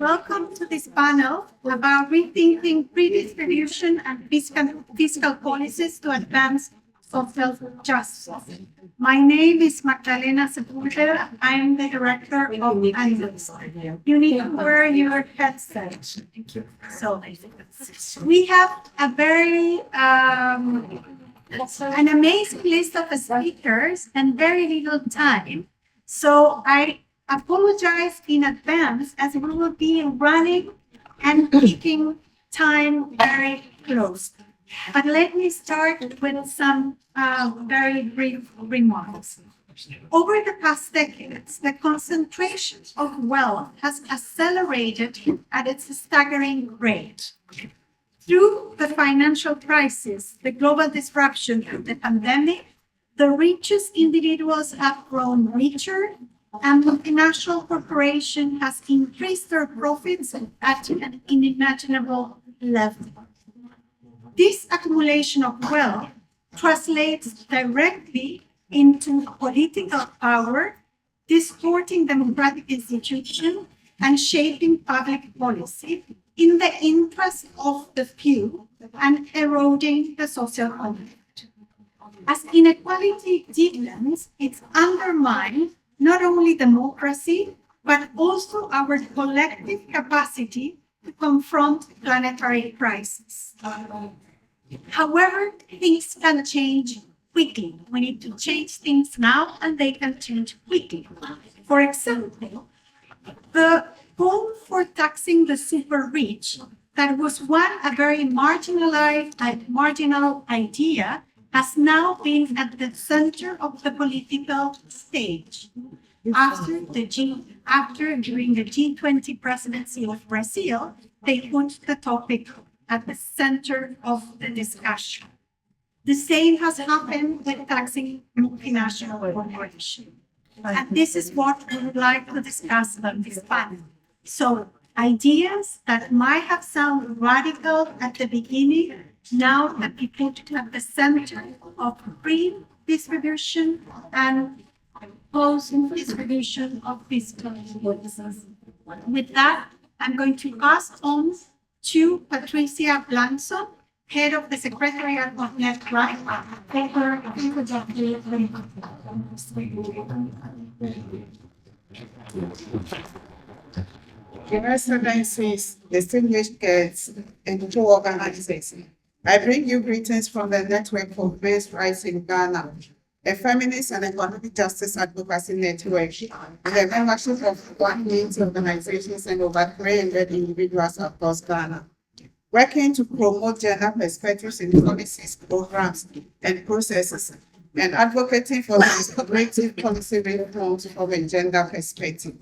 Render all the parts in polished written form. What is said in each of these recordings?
Welcome to this panel about rethinking redistribution and fiscal policies to advance social justice. My name is Magdalena Sepulveda. I am the director of Panelists. You need to wear your headset. Thank you. So we have a very an amazing list of speakers and very little time. So I apologize in advance as we will be running and keeping time very close. But let me start with some very brief remarks. Over the past decades, the concentration of wealth has accelerated at a staggering rate. Through the financial crisis, the global disruption of the pandemic, the richest individuals have grown richer, and multinational corporations have increased their profits at an unimaginable level. This accumulation of wealth translates directly into political power, distorting democratic institutions and shaping public policy in the interest of the few and eroding the social contract. As inequality deepens, it undermines not only democracy, but also our collective capacity to confront planetary crisis. However, things can change quickly. We need to change things now, and they can change quickly. For example, the goal for taxing the super rich, that was a very marginal idea, has now been at the center of the political stage. During the G20 presidency of Brazil, they put the topic at the center of the discussion. The same has happened with taxing multinational corporations. And this is what we would like to discuss on this panel. So, ideas that might have sounded radical at the beginning now have been put at the center of redistribution and post-distribution of fiscal policies. With that, I'm going to pass on to Patricia Blanson, head of the Secretariat of NETRIGHT, for her introductory remarks. Your Excellencies, distinguished guests, and co-organizers, I bring you greetings from the Network for Men's Rights in Ghana, a feminist and economic justice advocacy network, with a membership of 180 organizations and over 300 individuals across Ghana, working to promote gender perspectives in policies, programs, and processes, and advocating for integrative policy reforms from a gender perspective.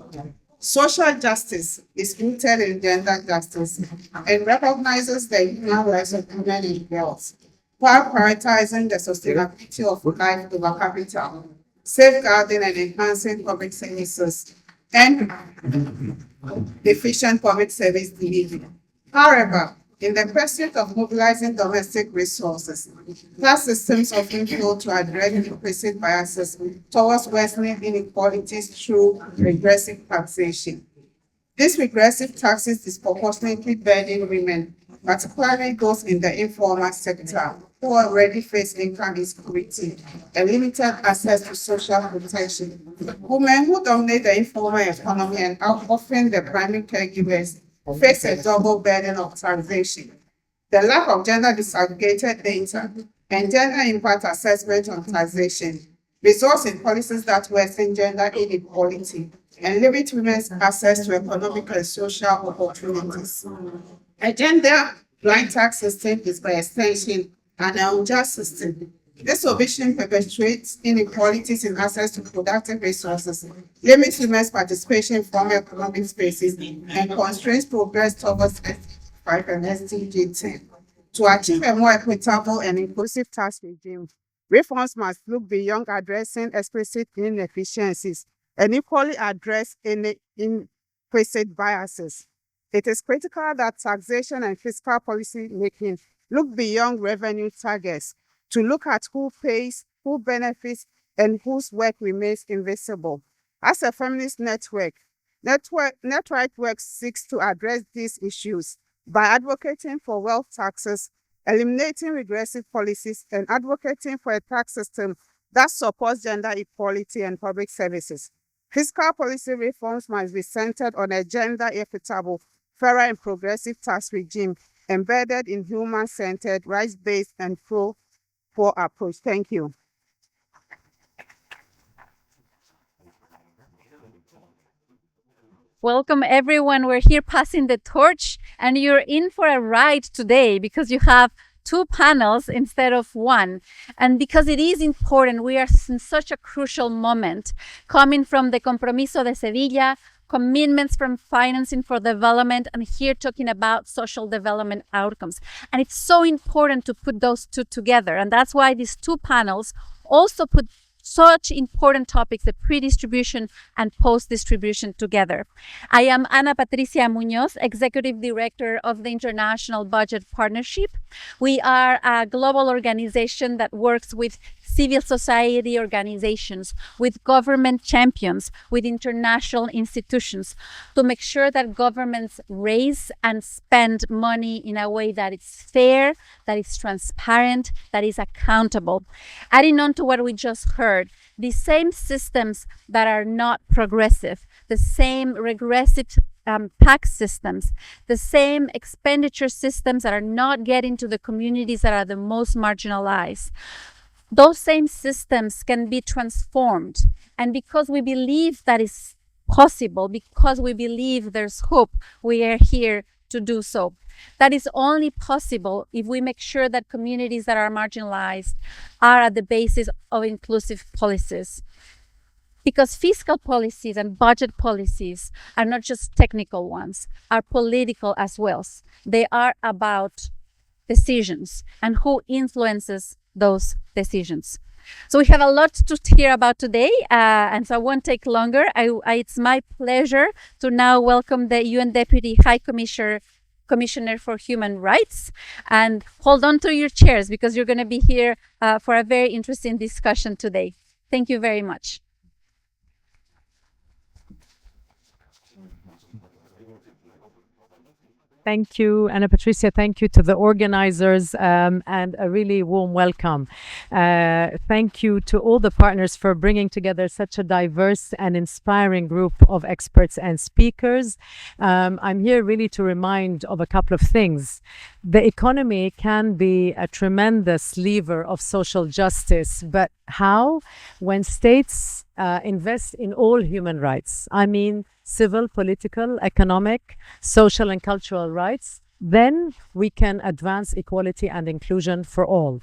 Social justice is rooted in gender justice and recognizes the human rights of women and girls, while prioritizing the sustainability of life over capital, safeguarding and enhancing public services, and efficient public service delivery. However, in the pursuit of mobilizing domestic resources, tax systems often fail to address implicit biases towards worsening inequalities through regressive taxation. These regressive taxes disproportionately burden women, particularly those in the informal sector, who already face income insecurity and limited access to social protection. Women who dominate the informal economy and are often the primary caregivers face a double burden of taxation. The lack of gender disaggregated data and gender impact assessment on taxation results in policies that worsen gender inequality and limit women's access to economic and social opportunities. A gender-blind tax system is, by extension, an unjust system. This provision perpetuates inequalities in access to productive resources, limits women's participation in formal economic spaces, and constrains progress towards SDG5 and SDG10. To achieve a more equitable and inclusive tax regime, reforms must look beyond addressing explicit inefficiencies and equally address any implicit biases. It is critical that taxation and fiscal policy making look beyond revenue targets to look at who pays, who benefits, and whose work remains invisible. As a feminist network, NETRIGHT work seeks to address these issues by advocating for wealth taxes, eliminating regressive policies, and advocating for a tax system that supports gender equality and public services. Fiscal policy reforms must be centered on a gender-equitable, fairer and progressive tax regime embedded in human-centered, rights-based, and pro-poor approach. Thank you. Welcome, everyone. We're here passing the torch, and you're in for a ride today because you have two panels instead of one. And because it is important, we are in such a crucial moment, coming from the Compromiso de Sevilla, commitments from financing for development, and here talking about social development outcomes. And it's so important to put those two together. And that's why these two panels also put such important topics, the pre-distribution and post-distribution together. I am Ana Patricia Muñoz, Executive Director of the International Budget Partnership. We are a global organization that works with civil society organizations, with government champions, with international institutions to make sure that governments raise and spend money in a way that is fair, that is transparent, that is accountable. Adding on to what we just heard, the same systems that are not progressive, the same regressive tax systems, the same expenditure systems that are not getting to the communities that are the most marginalized. Those same systems can be transformed. And because we believe that is possible, because we believe there's hope, we are here to do so. That is only possible if we make sure that communities that are marginalized are at the basis of inclusive policies. Because fiscal policies and budget policies are not just technical ones, are political as well. They are about decisions and who influences those decisions. So we have a lot to hear about today, and so I won't take longer. It's my pleasure to now welcome the UN Deputy High Commissioner for Human Rights, and hold on to your chairs because you're going to be here for a very interesting discussion today. Thank you very much. Thank you, Ana Patricia. Thank you to the organizers, and a really warm welcome. Thank you to all the partners for bringing together such a diverse and inspiring group of experts and speakers. I'm here really to remind of a couple of things. The economy can be a tremendous lever of social justice, but how? When states invest in all human rights. I mean, civil, political, economic, social and cultural rights, then we can advance equality and inclusion for all.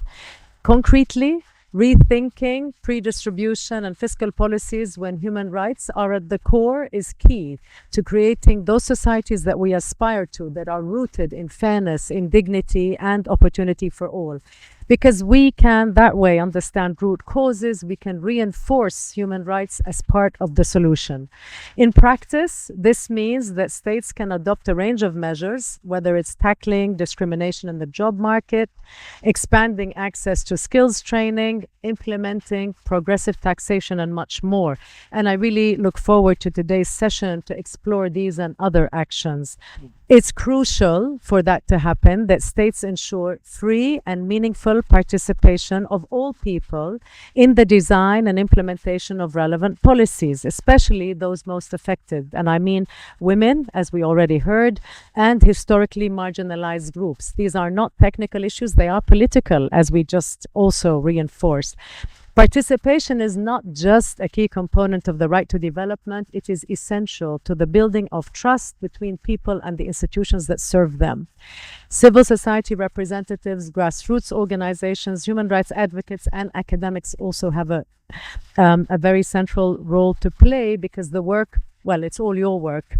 Concretely, rethinking pre-distribution and fiscal policies when human rights are at the core is key to creating those societies that we aspire to, that are rooted in fairness, in dignity and opportunity for all. Because we can that way understand root causes, we can reinforce human rights as part of the solution. In practice, this means that states can adopt a range of measures, whether it's tackling discrimination in the job market, expanding access to skills training, implementing progressive taxation, and much more. And I really look forward to today's session to explore these and other actions. It's crucial for that to happen that states ensure free and meaningful participation of all people in the design and implementation of relevant policies, especially those most affected. And I mean women, as we already heard, and historically marginalized groups. These are not technical issues, they are political, as we just also reinforced. Participation is not just a key component of the right to development, it is essential to the building of trust between people and the institutions that serve them. Civil society representatives, grassroots organizations, human rights advocates, and academics also have a very central role to play, because the work, well, it's all your work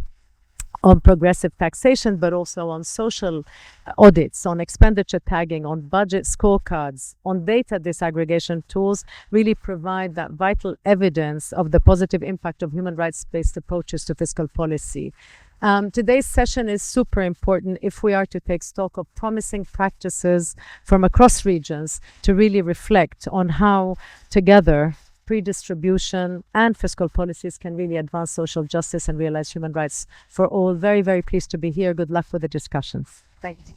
on progressive taxation, but also on social audits, on expenditure tagging, on budget scorecards, on data disaggregation tools, really provide that vital evidence of the positive impact of human rights-based approaches to fiscal policy. Today's session is super important if we are to take stock of promising practices from across regions to really reflect on how together pre-distribution, and fiscal policies can really advance social justice and realize human rights for all. Very, very pleased to be here. Good luck with the discussions. Thank you.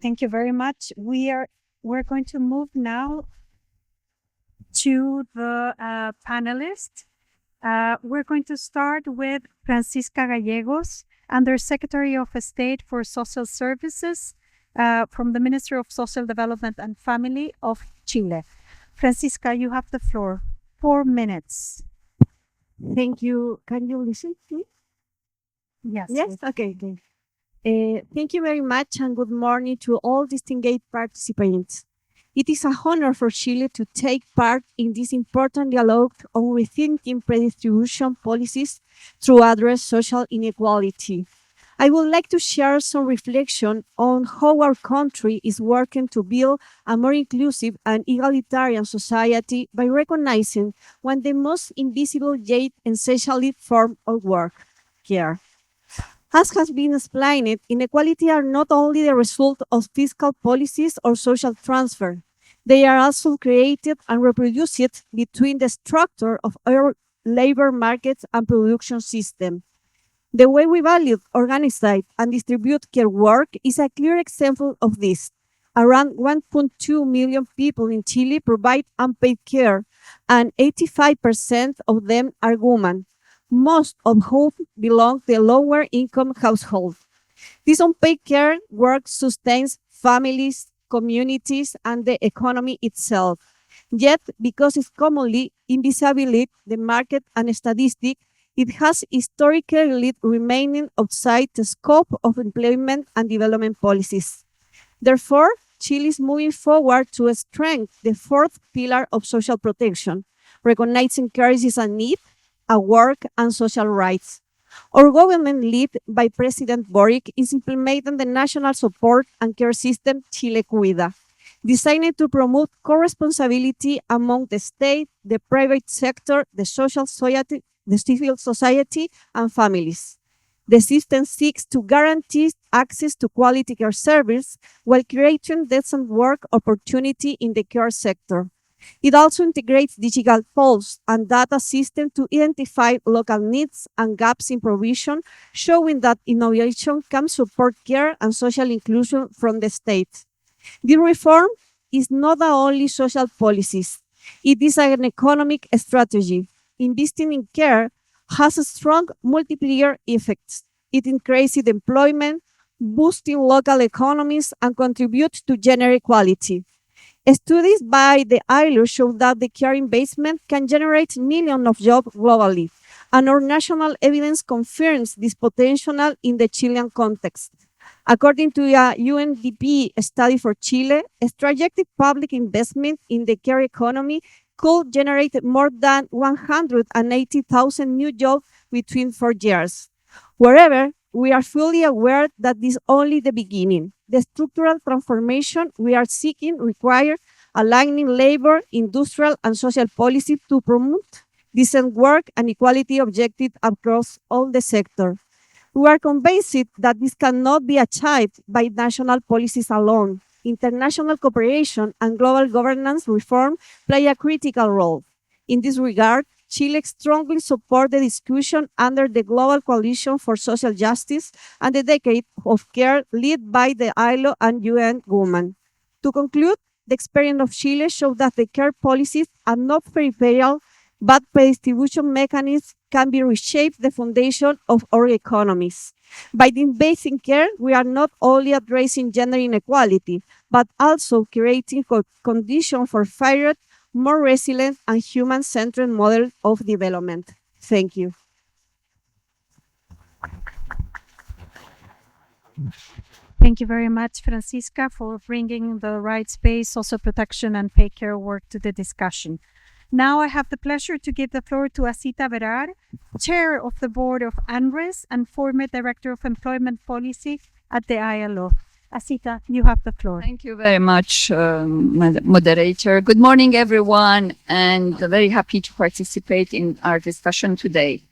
Thank you very much. We're going to move now to the panelists. We're going to start with Francisca Gallegos, Undersecretary of State for Social Services from the Ministry of Social Development and Family of Chile. Francisca, you have the floor. 4 minutes. Thank you. Can you listen, please? Yes. Yes? Okay. Thank you very much and good morning to all distinguished participants. It is a honor for Chile to take part in this important dialogue on rethinking redistribution policies to address social inequality. I would like to share some reflection on how our country is working to build a more inclusive and egalitarian society by recognizing one of the most invisible yet essential form of work, care. As has been explained, inequality are not only the result of fiscal policies or social transfer. They are also created and reproduced between the structure of our labor markets and production system. The way we value, organize, and distribute care work is a clear example of this. Around 1.2 million people in Chile provide unpaid care, and 85% of them are women, most of whom belong to lower income households. This unpaid care work sustains families, communities, and the economy itself. Yet, because it's commonly invisible, the market and statistics, it has historically remained outside the scope of employment and development policies. Therefore, Chile is moving forward to strengthen the fourth pillar of social protection, recognizing care is a need, a work, and social rights. Our government, led by President Boric, is implementing the National Support and Care System Chile Cuida, designed to promote co-responsibility among the state, the private sector, the civil society, and families. The system seeks to guarantee access to quality care service while creating decent work opportunity in the care sector. It also integrates digital tools and data systems to identify local needs and gaps in provision, showing that innovation can support care and social inclusion from the state. The reform is not only social policies, it is an economic strategy. Investing in care has a strong multiplier effects. It increases employment, boosting local economies, and contributes to gender equality. Studies by the ILO show that the care investment can generate millions of jobs globally, and our national evidence confirms this potential in the Chilean context. According to a UNDP study for Chile, strategic public investment in the care economy could generate more than 180,000 new jobs between 4 years. However, we are fully aware that this is only the beginning. The structural transformation we are seeking requires aligning labor, industrial, and social policy to promote decent work and equality objectives across all the sector. We are convinced that this cannot be achieved by national policies alone. International cooperation and global governance reform play a critical role. In this regard, Chile strongly supports the discussion under the Global Coalition for Social Justice and the Decade of Care led by the ILO and UN Women. To conclude, the experience of Chile shows that the care policies are not peripheral, but redistribution mechanisms can be reshaped the foundation of our economies. By investing in care, we are not only addressing gender inequality, but also creating conditions for fairer, more resilient, and human-centered model of development. Thank you. Thank you very much, Francisca, for bringing the rights-based social protection and paid care work to the discussion. Now I have the pleasure to give the floor to Asita Verar, Chair of the Board of UNRISD and former Director of Employment Policy at the ILO. Asita, you have the floor. Thank you very much, moderator. Good morning, everyone, and very happy to participate in our discussion today.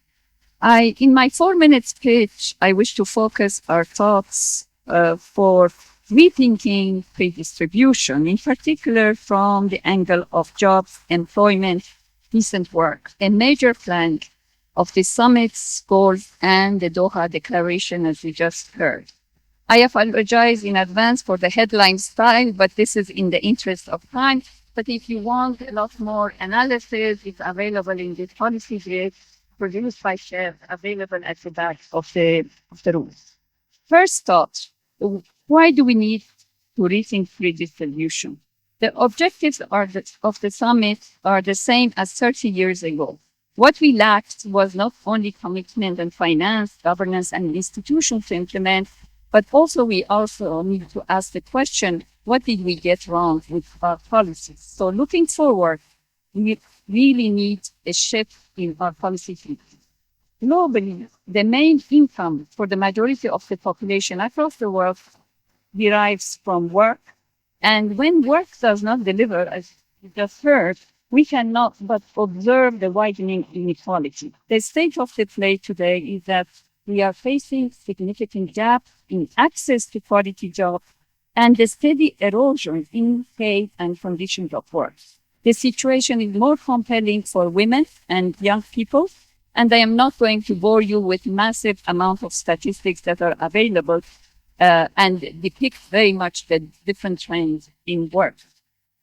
In my 4-minute speech, I wish to focus our thoughts for rethinking redistribution, in particular from the angle of jobs, employment, decent work, a major plank of the summit's goals and the Doha Declaration, as we just heard. I apologize in advance for the headline style, but this is in the interest of time. But if you want a lot more analysis, it's available in this policy grid produced by Chef, available at the back of the room. First thought, why do we need to rethink redistribution? The objectives of the summit are the same as 30 years ago. What we lacked was not only commitment and finance, governance, and institutions to implement, but we also need to ask the question, what did we get wrong with our policies? So looking forward, we really need a shift in our policy thinking. Globally, the main income for the majority of the population across the world derives from work. And when work does not deliver, as you just heard, we cannot but observe the widening inequality. The state of the play today is that we are facing significant gaps in access to quality jobs and the steady erosion in pay and conditions of work. The situation is more compelling for women and young people, and I am not going to bore you with massive amount of statistics that are available and depict very much the different trends in work.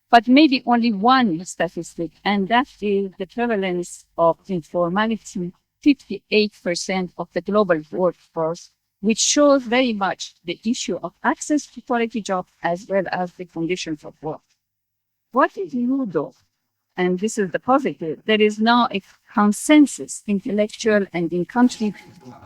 But maybe only one statistic, and that is the prevalence of informality, 58% of the global workforce, which shows very much the issue of access to quality jobs as well as the conditions of work. What is new though? And this is the positive. There is now a consensus, intellectual and in-country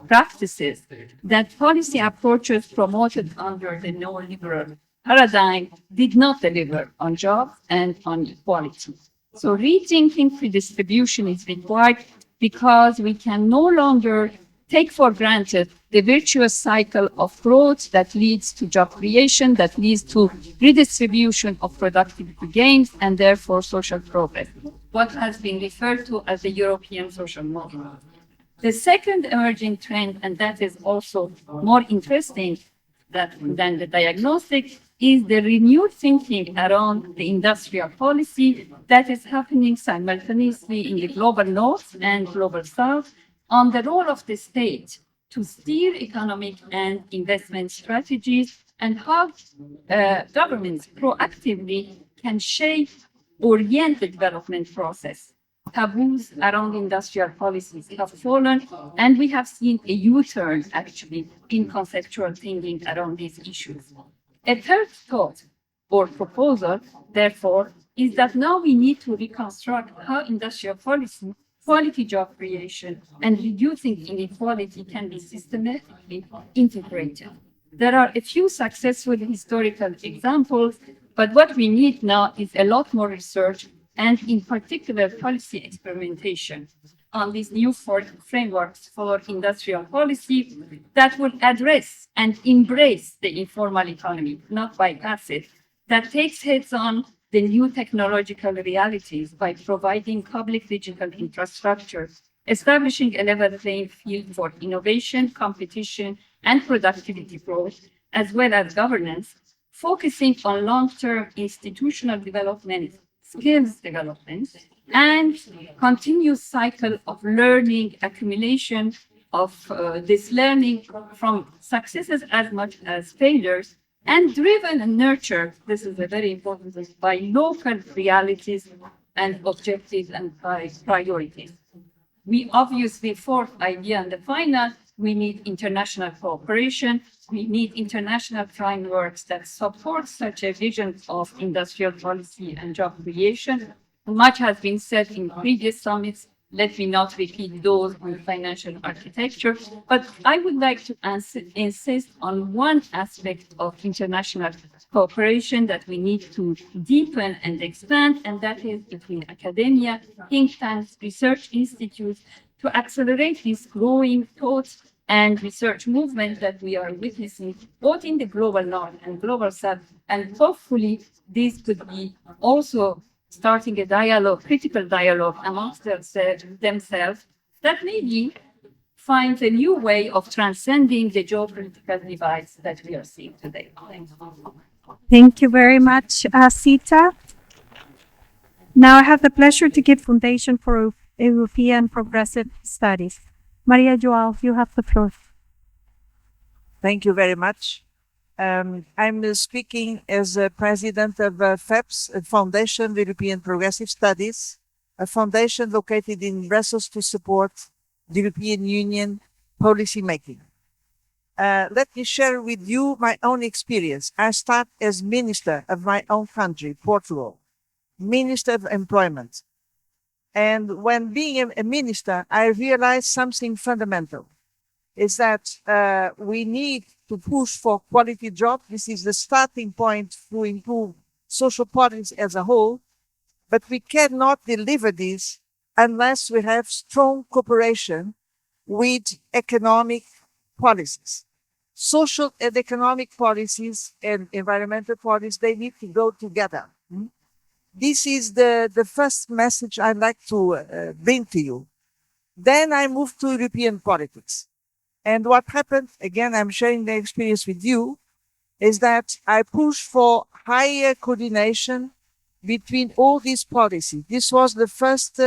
practices, that policy approaches promoted under the neoliberal paradigm did not deliver on jobs and on equality. So rethinking redistribution is required because we can no longer take for granted the virtuous cycle of growth that leads to job creation, that leads to redistribution of productivity gains, and therefore social progress, what has been referred to as the European social model. The second emerging trend, and that is also more interesting than the diagnostic, is the renewed thinking around the industrial policy that is happening simultaneously in the global north and global south on the role of the state to steer economic and investment strategies and how governments proactively can shape, orient the development process. Taboos around industrial policies have fallen, and we have seen a U-turn actually in conceptual thinking around these issues. A third thought or proposal, therefore, is that now we need to reconstruct how industrial policy, quality job creation, and reducing inequality can be systematically integrated. There are a few successful historical examples, but what we need now is a lot more research and in particular policy experimentation on these new frameworks for industrial policy that will address and embrace the informal economy, not bypass it, that takes heads on the new technological realities by providing public digital infrastructure, establishing a level playing field for innovation, competition, and productivity growth, as well as governance, focusing on long-term institutional development, skills development, and continuous cycle of learning, accumulation of this learning from successes as much as failures, and driven and nurtured, this is a very important thing, by local realities and objectives and by priorities. We obviously, fourth idea and the final, we need international cooperation. We need international frameworks that support such a vision of industrial policy and job creation. Much has been said in previous summits. Let me not repeat those on financial architecture, but I would like to insist on one aspect of international cooperation that we need to deepen and expand, and that is between academia, think tanks, research institutes, to accelerate this growing thought and research movement that we are witnessing both in the global north and global south. And hopefully this could be also starting a dialogue, critical dialogue amongst themselves that maybe find a new way of transcending the geopolitical divides that we are seeing today. Thank you. Thank you very much, Sita. Now I have the pleasure to give Foundation for European Progressive Studies. Maria Joao, you have the floor. Thank you very much. I'm speaking as a president of FEPS, a Foundation for European Progressive Studies, a foundation located in Brussels to support the European Union policy making. Let me share with you my own experience. I start as minister of my own country, Portugal, Minister of Employment. And when being a minister, I realized something fundamental, is that we need to push for quality jobs. This is the starting point to improve social policies as a whole, but we cannot deliver this unless we have strong cooperation with economic policies. Social and economic policies and environmental policies, they need to go together. This is the first message I'd like to bring to you. Then I moved to European politics. And what happened, again, I'm sharing the experience with you, is that I pushed for higher coordination between all these policies. This was the first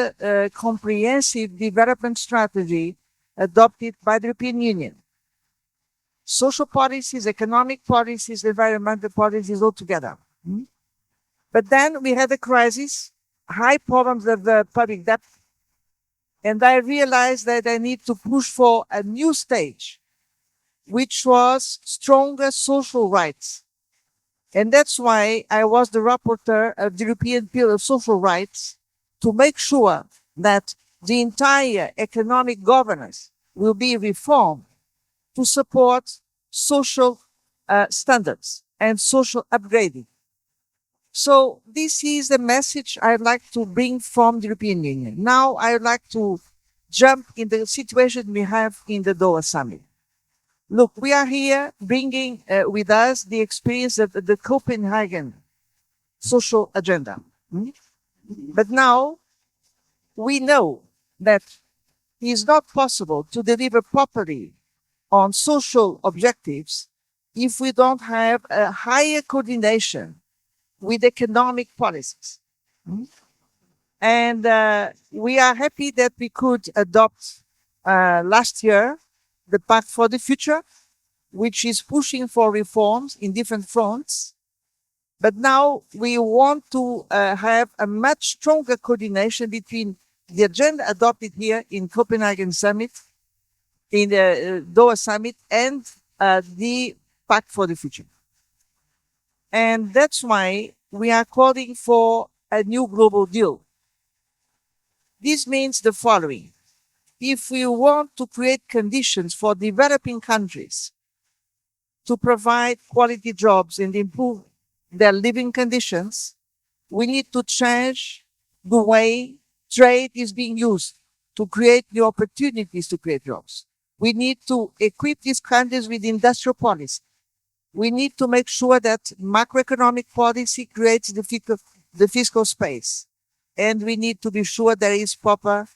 comprehensive development strategy adopted by the European Union. Social policies, economic policies, environmental policies all together. But then we had a crisis, high problems of the public debt, and I realized that I need to push for a new stage, which was stronger social rights. And that's why I was the rapporteur of the European Pillar of Social Rights to make sure that the entire economic governance will be reformed to support social standards and social upgrading. So this is the message I'd like to bring from the European Union. Now I would like to jump in the situation we have in the Doha Summit. Look, we are here bringing with us the experience of the Copenhagen social agenda. But now we know that it is not possible to deliver properly on social objectives if we don't have a higher coordination with economic policies. And we are happy that we could adopt last year the Pact for the Future, which is pushing for reforms in different fronts. But now we want to have a much stronger coordination between the agenda adopted here in Copenhagen Summit, in the Doha Summit, and the Pact for the Future. And that's why we are calling for a new global deal. This means the following. If we want to create conditions for developing countries to provide quality jobs and improve their living conditions, we need to change the way trade is being used to create new opportunities to create jobs. We need to equip these countries with industrial policy. We need to make sure that macroeconomic policy creates the fiscal space. And we need to be sure there is proper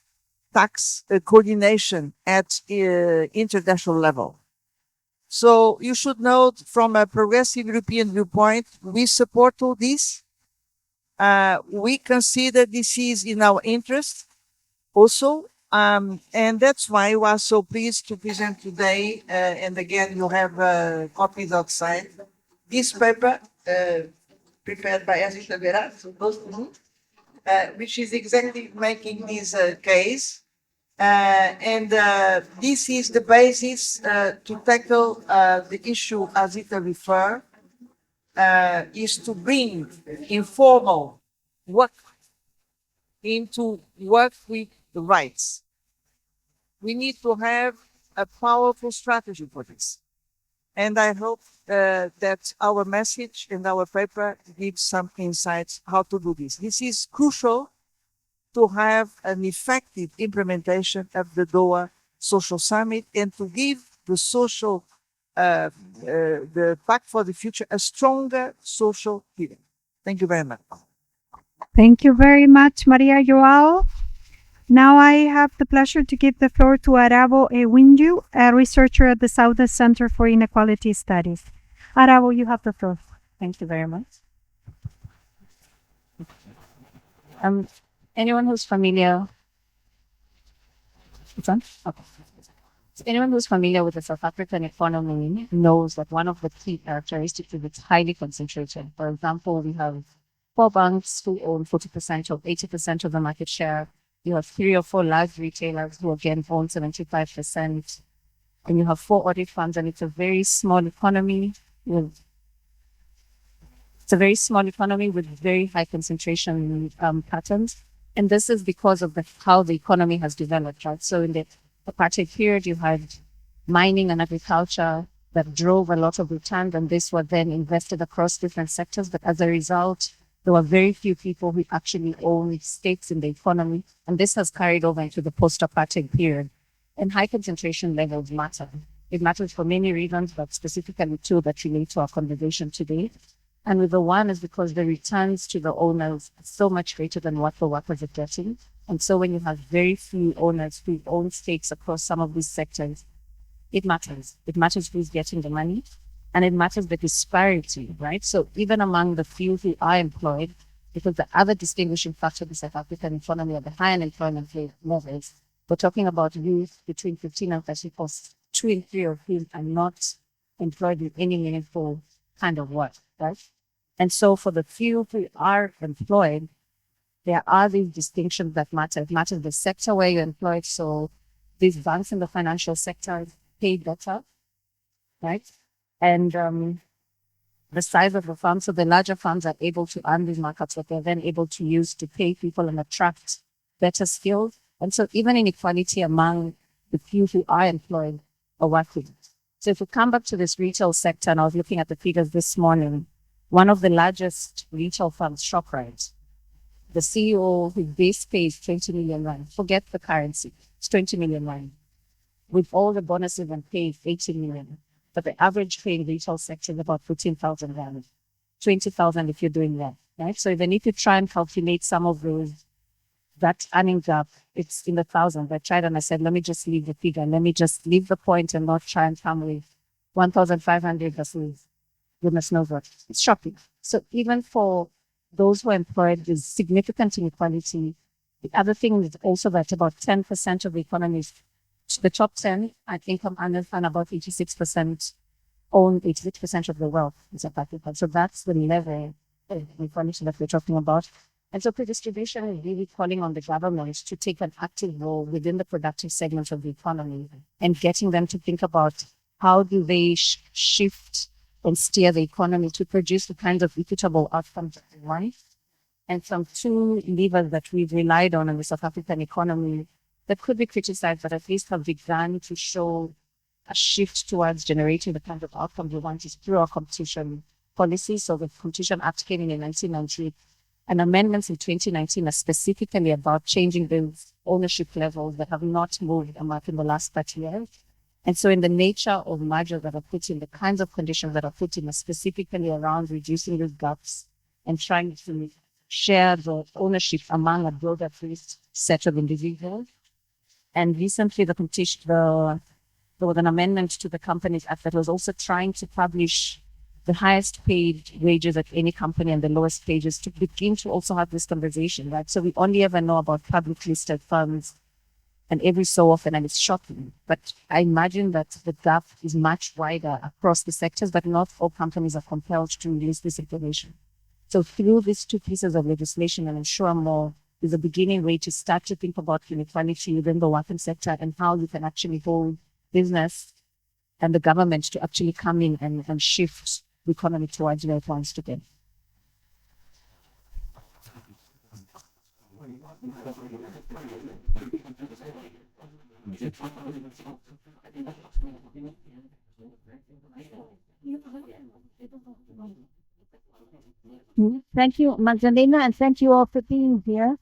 tax coordination at international level. So you should note from a progressive European viewpoint, we support all this. We consider this is in our interest also. And that's why we are so pleased to present today, and again, you have copies outside, this paper prepared by Asita Vera, which is exactly making this case. And this is the basis to tackle the issue Asita referred, is to bring informal work into work with the rights. We need to have a powerful strategy for this. And I hope that our message and our paper gives some insights how to do this. This is crucial to have an effective implementation of the Doha Social Summit and to give the social, the Pact for the Future, a stronger social pillar. Thank you very much. Thank you very much, Maria Joao. Now I have the pleasure to give the floor to Arabo Ewinju, a researcher at the Southern Center for Inequality Studies. Arabo, you have the floor. Thank you very much. Anyone who's familiar, it's on? Okay. So anyone who's familiar with the South African economy knows that one of the key characteristics is it's highly concentrated. For example, we have 4 banks who own 40% or 80% of the market share. You have 3 or 4 large retailers who again own 75%. And you have 4 audit funds, and it's a very small economy with very high concentration patterns. And this is because of how the economy has developed, right? So in the apartheid period, you had mining and agriculture that drove a lot of returns, and this was then invested across different sectors. But as a result, there were very few people who actually owned stakes in the economy. And this has carried over into the post-apartheid period. And high concentration levels matter. It matters for many reasons, but specifically 2 that relate to our conversation today. And with the one is because the returns to the owners are so much greater than what the workers are getting. And so when you have very few owners who own stakes across some of these sectors, it matters. It matters who's getting the money, and it matters the disparity, right? So even among the few who are employed, because the other distinguishing factor of the South African economy at the high unemployment levels, we're talking about youth between 15 and 34, 2 in 3 of whom are not employed in any meaningful kind of work, right? And so for the few who are employed, there are these distinctions that matter. It matters the sector where you're employed. So these banks in the financial sector pay better, right? And the size of the firm, so the larger firms are able to earn these markups that they're then able to use to pay people and attract better skills. And so even inequality among the few who are employed are working. So if we come back to this retail sector, and I was looking at the figures this morning, one of the largest retail firms, ShopRite, the CEO, his base pay is 20 million rand. Forget the currency, it's 20 million rand. With all the bonuses and pay, it's 18 million. But the average pay in the retail sector is about 14,000 rand, 20,000 if you're doing that, right? So even if you try and calculate some of those, that earnings up, it's in the thousands. I tried and I said, let me just leave the figure. Let me just leave the point and not try and come with 1,500 versus goodness knows what. It's shocking. So even for those who are employed, there's significant inequality. The other thing is also that about 10% of the economy is the top 10, I think I'm under and about 86% own 86% of the wealth in South Africa. So that's the level of inequality that we're talking about. And so redistribution is really calling on the government to take an active role within the productive segments of the economy and getting them to think about how do they shift and steer the economy to produce the kinds of equitable outcomes that we want. And some 2 levers that we've relied on in the South African economy that could be criticized, but at least have begun to show a shift towards generating the kind of outcomes we want is through our competition policy. So the Competition Act came in 1998, and amendments in 2019 are specifically about changing those ownership levels that have not moved much in the last 30 years. And so in the nature of measures that are put in, the kinds of conditions that are put in are specifically around reducing those gaps and trying to share the ownership among a broader set of individuals. And recently there was an amendment to the Companies Act that was also trying to publish the highest paid wages at any company and the lowest wages to begin to also have this conversation, right? So we only ever know about public listed firms and every so often, and it's shocking. But I imagine that the gap is much wider across the sectors, but not all companies are compelled to release this information. So through these 2 pieces of legislation and Ensure More is a beginning way to start to think about inequality within the working sector and how you can actually hold business and the government to actually come in and shift the economy towards where it wants to be. Thank you, Magdalena, and thank you all for being here.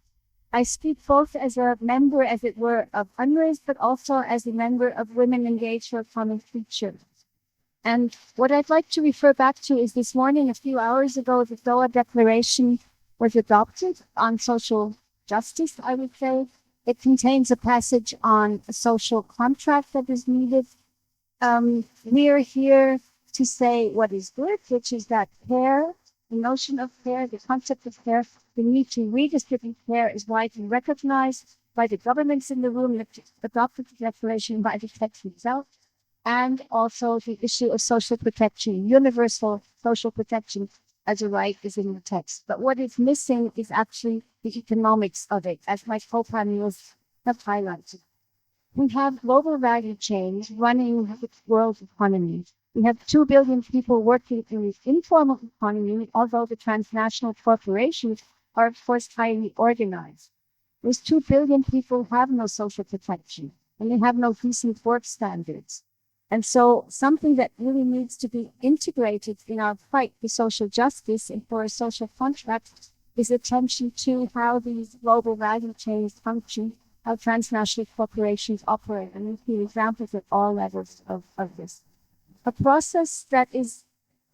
I speak both as a member, as it were, of UNRISD, but also as a member of Women Engaged for a Common Future. And what I'd like to refer back to is this morning, a few hours ago, the Doha Declaration was adopted on social justice, I would say. It contains a passage on a social contract that is needed. We are here to say what is good, which is that care, the notion of care, the concept of care, the need to redistribute care is widely recognized by the governments in the room that adopted the declaration, by the text itself, and also the issue of social protection, universal social protection as a right is in the text. But what is missing is actually the economics of it, as my co-panelists have highlighted. We have global value chains running the world economy. We have 2 billion people working in the informal economy, although the transnational corporations are, of course, highly organized. Those 2 billion people have no social protection, and they have no decent work standards. And so something that really needs to be integrated in our fight for social justice and for a social contract is attention to how these global value chains function, how transnational corporations operate, and we see examples at all levels of this. A process that is,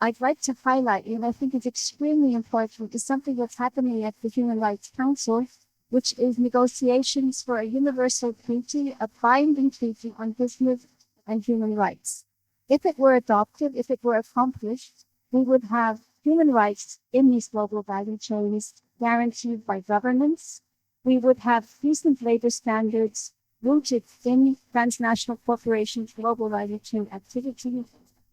I'd like to highlight, and I think is extremely important, is something that's happening at the Human Rights Council, which is negotiations for a universal treaty, a binding treaty on business and human rights. If it were adopted, if it were accomplished, we would have human rights in these global value chains guaranteed by governments. We would have decent labor standards rooted in transnational corporations' global value chain activities,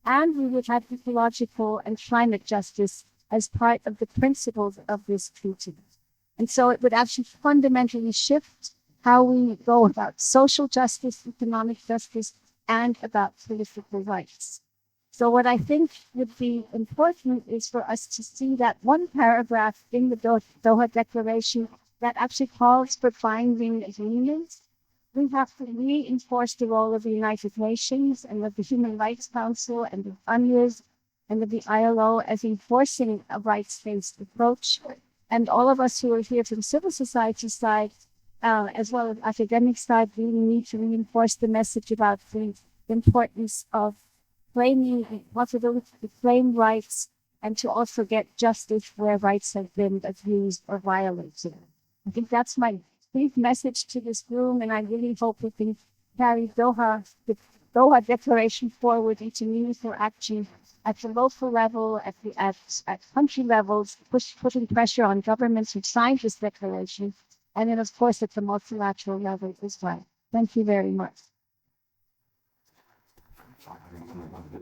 and we would have ecological and climate justice as part of the principles of this treaty. And so it would actually fundamentally shift how we go about social justice, economic justice, and about political rights. So what I think would be important is for us to see that one paragraph in the Doha Declaration that actually calls for binding agreements. We have to reinforce the role of the United Nations and of the Human Rights Council and the UNRISD and of the ILO as enforcing a rights-based approach. And all of us who are here from civil society side, as well as academic side, really need to reinforce the message about the importance of claiming the possibility to claim rights and to also get justice where rights have been abused or violated. I think that's my brief message to this room, and I really hope we can carry the Doha Declaration forward into meaningful action at the local level, at country levels, putting pressure on governments who signed this declaration, and then, of course, at the multilateral level as well. Thank you very much.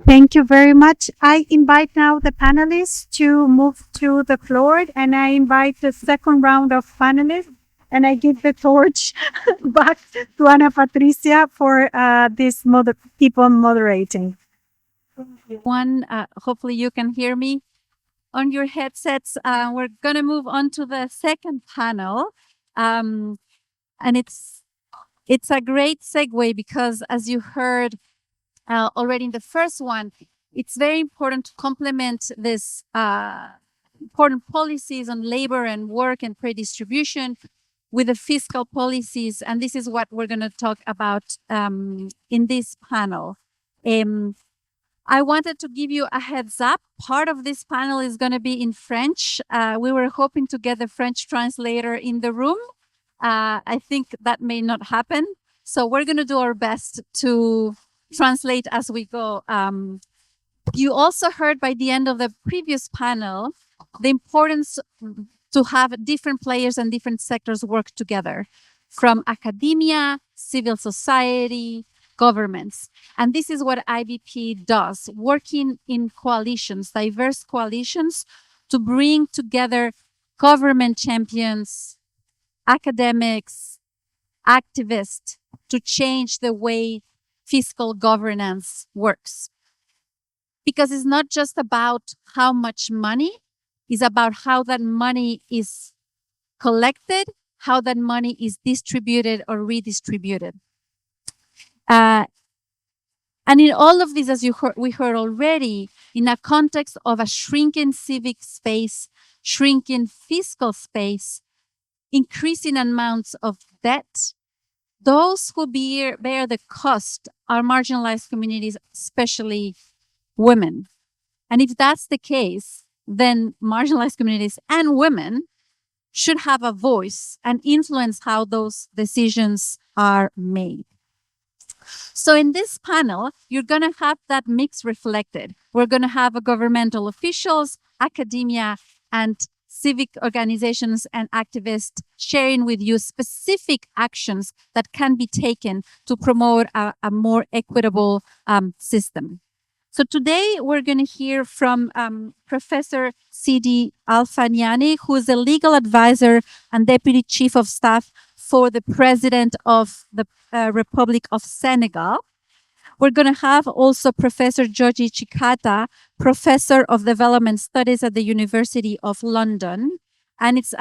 Thank you very much. I invite now the panelists to move to the floor, and I invite the second round of panelists, and I give the torch back to Ana Patricia for keep on moderating. Hopefully you can hear me on your headsets. We're going to move on to the second panel. And it's a great segue because, as you heard already in the first one, it's very important to complement this important policies on labor and work and redistribution with the fiscal policies. And this is what we're going to talk about in this panel. I wanted to give you a heads up. Part of this panel is going to be in French. We were hoping to get the French translator in the room. I think that may not happen. So we're going to do our best to translate as we go. You also heard by the end of the previous panel the importance to have different players and different sectors work together, from academia, civil society, governments. And this is what IBP does, working in coalitions, diverse coalitions, to bring together government champions, academics, activists, to change the way fiscal governance works. Because it's not just about how much money, it's about how that money is collected, how that money is distributed or redistributed. And in all of this, as we heard already, in a context of a shrinking civic space, shrinking fiscal space, increasing amounts of debt, those who bear the cost are marginalized communities, especially women. And if that's the case, then marginalized communities and women should have a voice and influence how those decisions are made. So in this panel, you're going to have that mix reflected. We're going to have governmental officials, academia, and civic organizations and activists sharing with you specific actions that can be taken to promote a more equitable system. So today we're going to hear from Professor Sidi Alfaniani, who is a legal advisor and deputy chief of staff for the president of the Republic of Senegal. We're going to have also Professor Georgie Chikata, professor of development studies at the University of London. And it's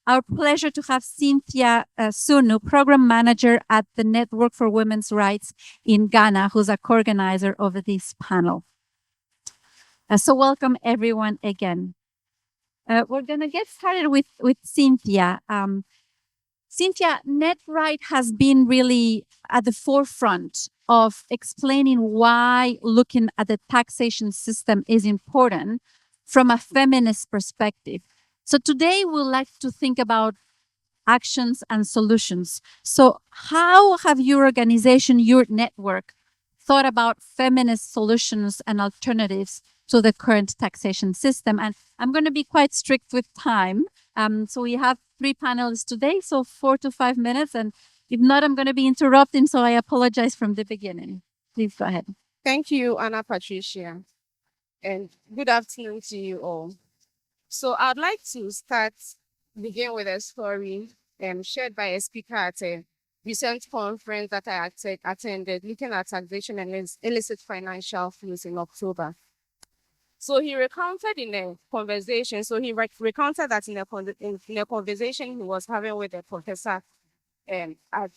our pleasure to have Cynthia Sunu, program manager at the Network for Women's Rights in Ghana, who's a co-organizer of this panel. So welcome everyone again. We're going to get started with Cynthia. Cynthia, NETRIGHT has been really at the forefront of explaining why looking at the taxation system is important from a feminist perspective. So today we'd like to think about actions and solutions. So how have your organization, your network, thought about feminist solutions and alternatives to the current taxation system? And I'm going to be quite strict with time. So we have 3 panelists today, so 4 to 5 minutes. And if not, I'm going to be interrupting, so I apologize from the beginning. Please go ahead. Thank you, Anna Patricia, and good afternoon to you all. So I'd like to begin with a story shared by a speaker at a recent conference that I attended looking at taxation and illicit financial flows in October. So he recounted in a conversation, recounted that in a conversation he was having with a professor at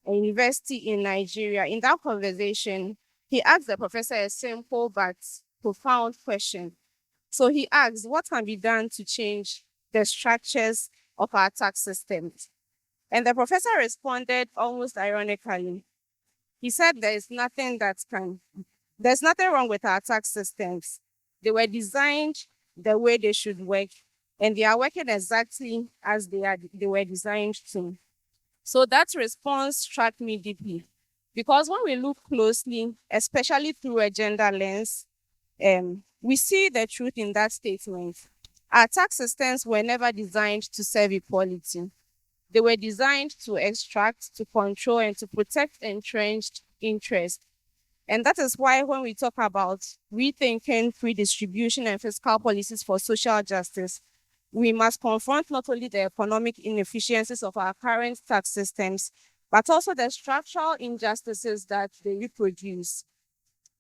a university in Nigeria. In that conversation, he asked the professor a simple but profound question. So he asked, what can be done to change the structures of our tax systems? And the professor responded almost ironically. He said there's nothing wrong with our tax systems. They were designed the way they should work, and they are working exactly as they were designed to. So that response struck me deeply, because when we look closely, especially through a gender lens, we see the truth in that statement. Our tax systems were never designed to serve equality. They were designed to extract, to control, and to protect entrenched interests. And that is why when we talk about rethinking redistribution and fiscal policies for social justice, we must confront not only the economic inefficiencies of our current tax systems, but also the structural injustices that they reproduce.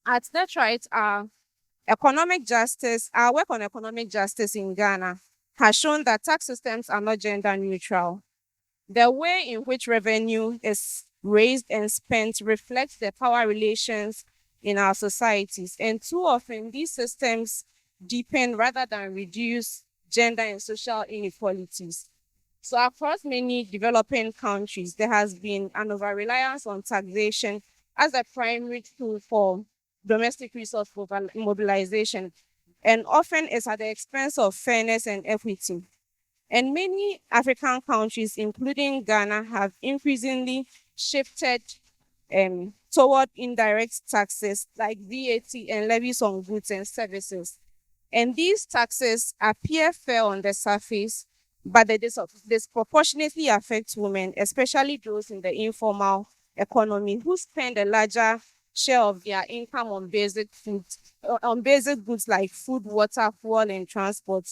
At NETRIGHT, our work on economic justice in Ghana has shown that tax systems are not gender neutral. The way in which revenue is raised and spent reflects the power relations in our societies. And too often, these systems deepen rather than reduce gender and social inequalities. So across many developing countries, there has been an over-reliance on taxation as a primary tool for domestic resource mobilization, and often it's at the expense of fairness and equity. And many African countries, including Ghana, have increasingly shifted toward indirect taxes like VAT and levies on goods and services. And these taxes appear fair on the surface, but they disproportionately affect women, especially those in the informal economy who spend a larger share of their income on basic goods like food, water, fuel, and transport.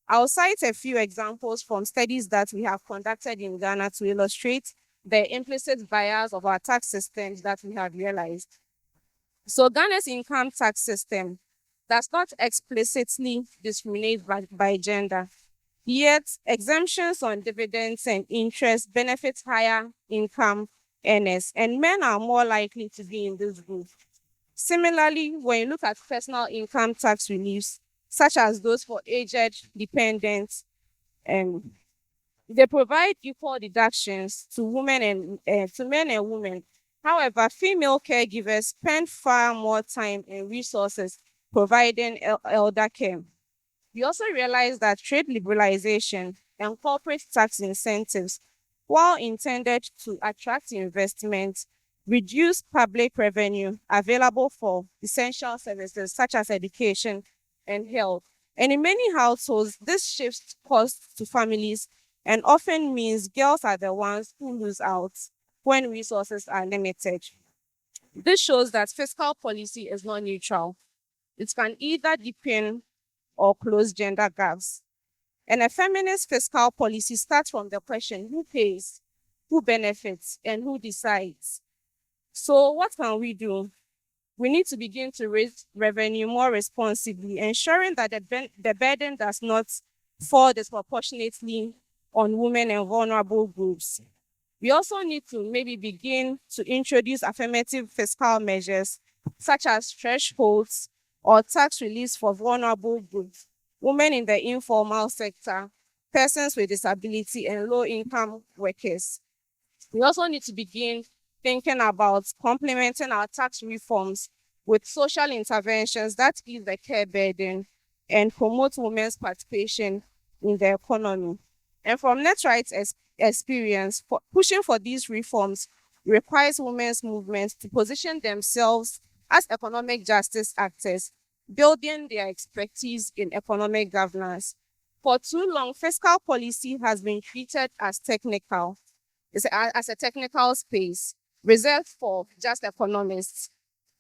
I'll cite a few examples from studies that we have conducted in Ghana to illustrate the implicit bias of our tax systems that we have realized. So Ghana's income tax system does not explicitly discriminate by gender, yet exemptions on dividends and interest benefit higher income earners, and men are more likely to be in this group. Similarly, when you look at personal income tax reliefs, such as those for aged dependents, they provide equal deductions to women and to men and women. However, female caregivers spend far more time and resources providing elder care. We also realize that trade liberalization and corporate tax incentives, while intended to attract investment, reduce public revenue available for essential services such as education and health. And in many households, this shifts costs to families and often means girls are the ones who lose out when resources are limited. This shows that fiscal policy is not neutral. It can either deepen or close gender gaps. And a feminist fiscal policy starts from the question who pays, who benefits, and who decides. So, what can we do? We need to begin to raise revenue more responsibly, ensuring that the burden does not fall disproportionately on women and vulnerable groups. We also need to maybe begin to introduce affirmative fiscal measures, such as thresholds or tax reliefs for vulnerable groups, women in the informal sector, persons with disability, and low-income workers. We also need to begin thinking about complementing our tax reforms with social interventions that ease the care burden and promote women's participation in the economy. And from NETRIGHT's experience, pushing for these reforms requires women's movements to position themselves as economic justice actors, building their expertise in economic governance. For too long, fiscal policy has been treated as technical, as a technical space reserved for just economists.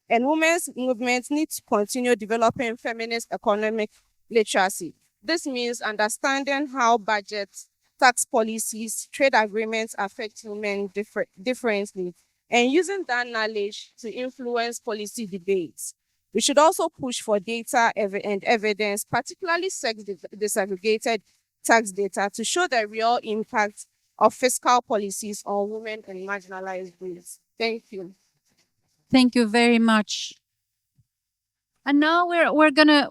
And women's movements need to continue developing feminist economic literacy. This means understanding how budgets, tax policies, trade agreements affect women differently, and using that knowledge to influence policy debates. We should also push for data and evidence, particularly sex disaggregated tax data, to show the real impact of fiscal policies on women and marginalized groups. Thank you. Thank you very much. And now we're gonna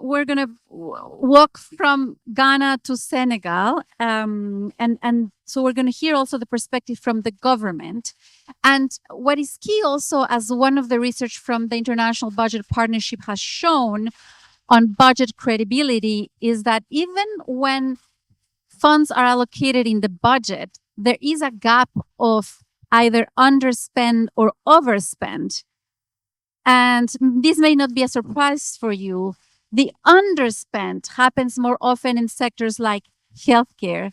walk from Ghana to Senegal, and so we're gonna hear also the perspective from the government. And what is key also, as one of the research from the International Budget Partnership has shown on budget credibility, is that even when funds are allocated in the budget, there is a gap of either underspend or overspend. And this may not be a surprise for you. The underspend happens more often in sectors like healthcare,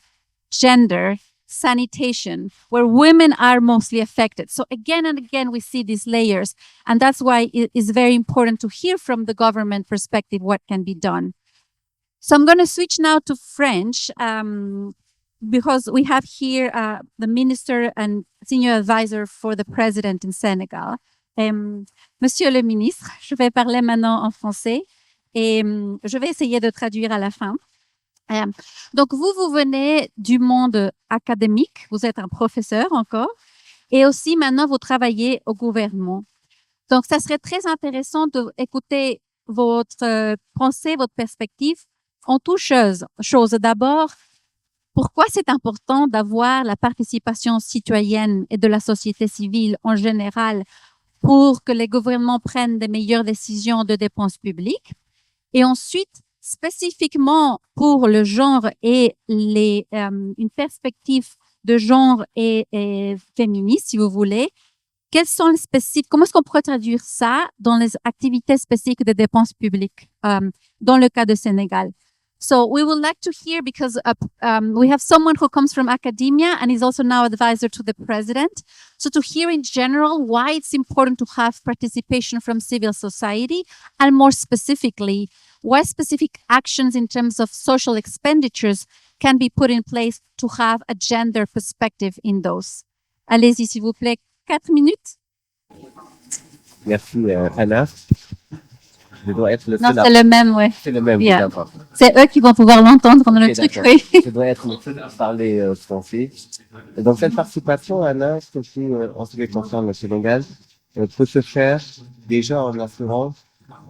gender, sanitation, where women are mostly affected. So again and again, we see these layers. And that's why it is very important to hear from the government perspective what can be done. So I'm going to switch now to French, because we have here the minister and senior advisor for the president in Senegal. Monsieur le ministre, je vais parler maintenant en français et je vais essayer de traduire à la fin. Donc, vous venez du monde académique, vous êtes un professeur encore, et aussi maintenant vous travaillez au gouvernement. Donc, ça serait très intéressant d'écouter votre pensée, votre perspective en toutes choses. D'abord, pourquoi c'est important d'avoir la participation citoyenne et de la société civile en général pour que les gouvernements prennent des meilleures décisions de dépenses publiques. Et ensuite, spécifiquement pour le genre et une perspective de genre et féministe, si vous voulez, quels sont les spécifiques, comment est-ce qu'on pourrait traduire ça dans les activités spécifiques de dépenses publiques dans le cas de Sénégal? So we would like to hear, because we have someone who comes from academia and is also now advisor to the president. So to hear in general why it's important to have participation from civil society, and more specifically, why specific actions in terms of social expenditures can be put in place to have a gender perspective in those. Allez-y, s'il vous plaît, 4 minutes. Merci, Anna. Je dois être le Non, seul c'est le même, ouais. C'est le même, Yeah. d'accord. C'est eux qui vont pouvoir l'entendre pendant le Ok, truc, d'accord. oui. Je dois être le seul à parler français. Et donc, cette participation, Anna, surtout en ce qui concerne le Sénégal, peut se faire déjà en assurant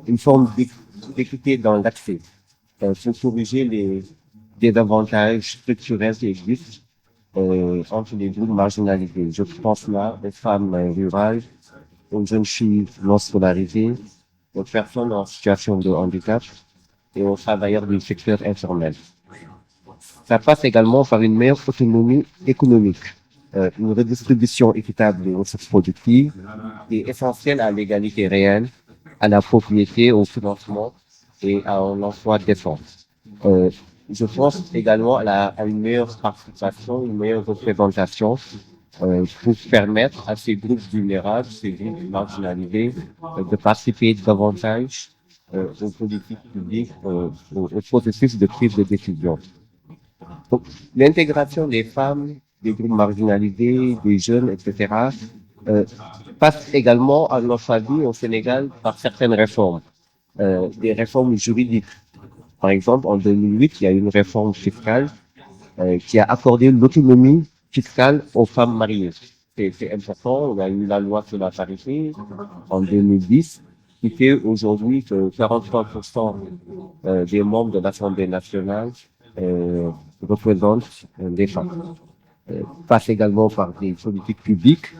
une forme d'équité dans l'accès. Pour corriger les désavantages structurels qui existent entre les groupes marginalisés. Je pense là aux femmes rurales, aux jeunes filles non scolarisées, aux personnes en situation de handicap et aux travailleurs du secteur informel. Ça passe également par une meilleure autonomie économique, une redistribution équitable des ressources productives est essentielle à l'égalité réelle, à la propriété, au financement et à l'emploi décent. Je pense également à une meilleure participation, une meilleure représentation pour permettre à ces groupes vulnérables, ces groupes marginalisés, de participer davantage aux politiques publiques, au processus de prise de décision. Donc, l'intégration des femmes, des groupes marginalisés, des jeunes, etc., passe également, à notre avis, au Sénégal, par certaines réformes, des réformes juridiques. Par exemple, en 2008, il y a eu une réforme fiscale qui a accordé l'autonomie fiscale aux femmes mariées. C'est important. Il y a eu la loi sur la parité en 2010 qui fait aujourd'hui que 43% des membres de l'Assemblée nationale représentent des femmes. Passe également par des politiques publiques.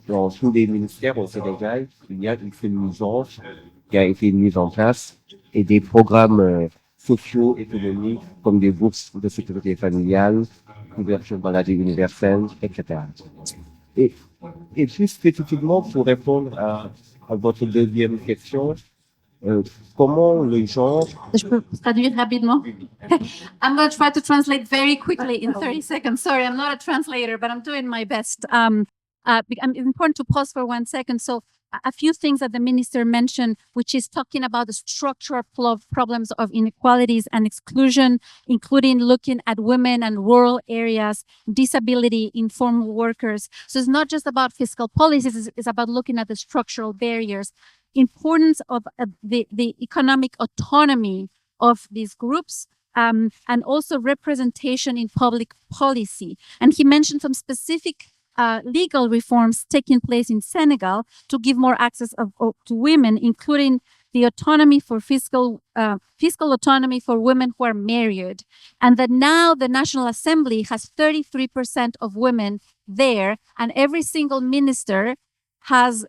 Dans tous les ministères au Sénégal, il y a une féminisance qui a été mise en place et des programmes sociaux, économiques, comme des bourses de sécurité familiale, couverture maladie universelle, etc. Et, et plus spécifiquement, pour répondre à votre deuxième question, comment le genre... Je peux traduire rapidement? I'm going to try to translate very quickly in 30 seconds. Sorry, I'm not a translator, but I'm doing my best. It's important to pause for 1 second. So a few things that the minister mentioned, which is talking about the structural problems of inequalities and exclusion, including looking at women and rural areas, disability, informal workers. So it's not just about fiscal policies, it's about looking at the structural barriers. Importance of the economic autonomy of these groups, and also representation in public policy. And he mentioned some specific legal reforms taking place in Senegal to give more access to women, including the autonomy for fiscal autonomy for women who are married. And that now the National Assembly has 33% of women there, and every single ministry has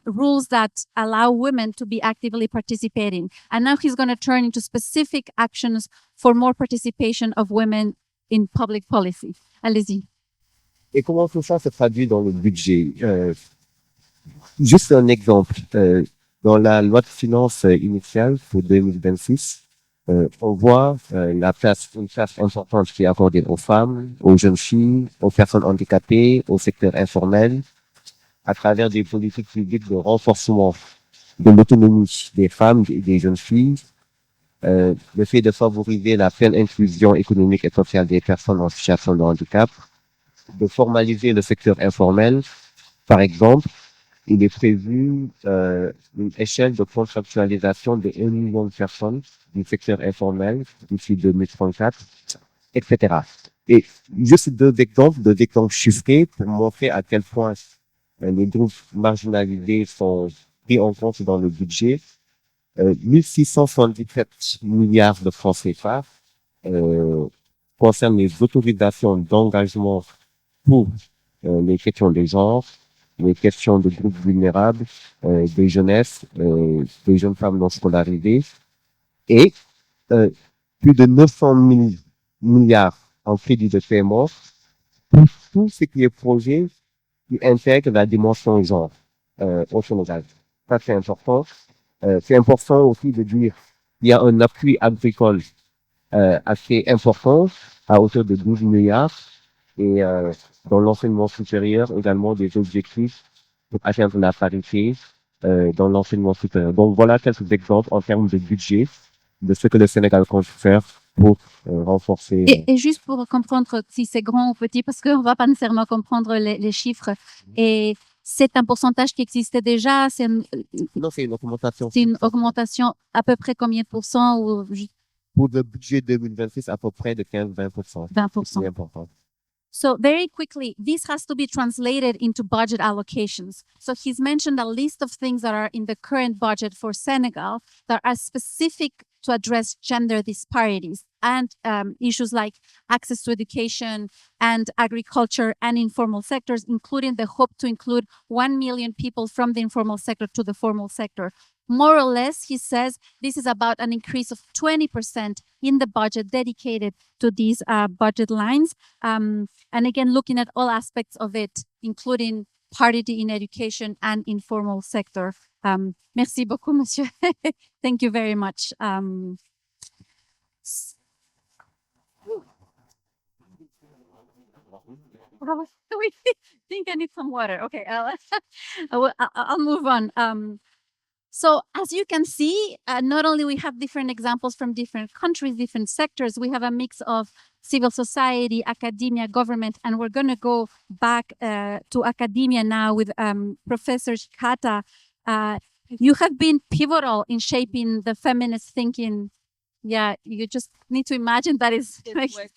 rules that allow women to be actively participating. And now he's going to turn into specific actions for more participation of women in public policy. Allez-y. Et comment tout ça se traduit dans le budget? Juste un exemple. Dans la loi de finances initiale pour 2026, on voit une place importante qui est accordée aux femmes, aux jeunes filles, aux personnes handicapées, au secteur informel, à travers des politiques publiques de renforcement de l'autonomie des femmes et des jeunes filles, le fait de favoriser la pleine inclusion économique et sociale des personnes en situation de handicap, de formaliser le secteur informel. Par exemple, il est prévu une échelle de contractualisation de 1 million de personnes du secteur informel d'ici 2034, etc. Et juste deux exemples chiffrés pour montrer à quel point les groupes marginalisés sont pris en compte dans le budget. 1677 milliards de francs CFA concernent les autorisations d'engagement pour les questions de genre, les questions de groupes vulnérables, des jeunesses, des jeunes femmes non scolarisées, et plus de 900 milliards en crédit de paiement pour tout ce qui est projet qui intègre la dimension genre au Sénégal. Ça, c'est important. C'est important aussi de dire qu'il y a un appui agricole assez important à hauteur de 12 milliards et dans l'enseignement supérieur également des objectifs pour atteindre la parité dans l'enseignement supérieur. Donc voilà quelques exemples en termes de budget de ce que le Sénégal compte faire pour renforcer. Et juste pour comprendre si c'est grand ou petit, parce qu'on va pas nécessairement comprendre les chiffres. Et c'est un pourcentage qui existait déjà. Non, c'est une augmentation. C'est une augmentation à peu près combien de pourcents ou pour le budget 2026 à peu près de 15-20%. 20%. C'est important. So very quickly, this has to be translated into budget allocations. So he's mentioned a list of things that are in the current budget for Senegal that are specific to address gender disparities and issues like access to education and agriculture and informal sectors, including the hope to include 1 million people from the informal sector to the formal sector. More or less, he says, this is about an increase of 20% in the budget dedicated to these budget lines. And again, looking at all aspects of it, including parity in education and informal sector. Merci beaucoup, monsieur. Thank you very much. We think I need some water. Okay, I'll move on. So as you can see, not only we have different examples from different countries, different sectors, we have a mix of civil society, academia, government, and we're going to go back to academia now with Professor Shikata. You have been pivotal in shaping the feminist thinking. Yeah, you just need to imagine that is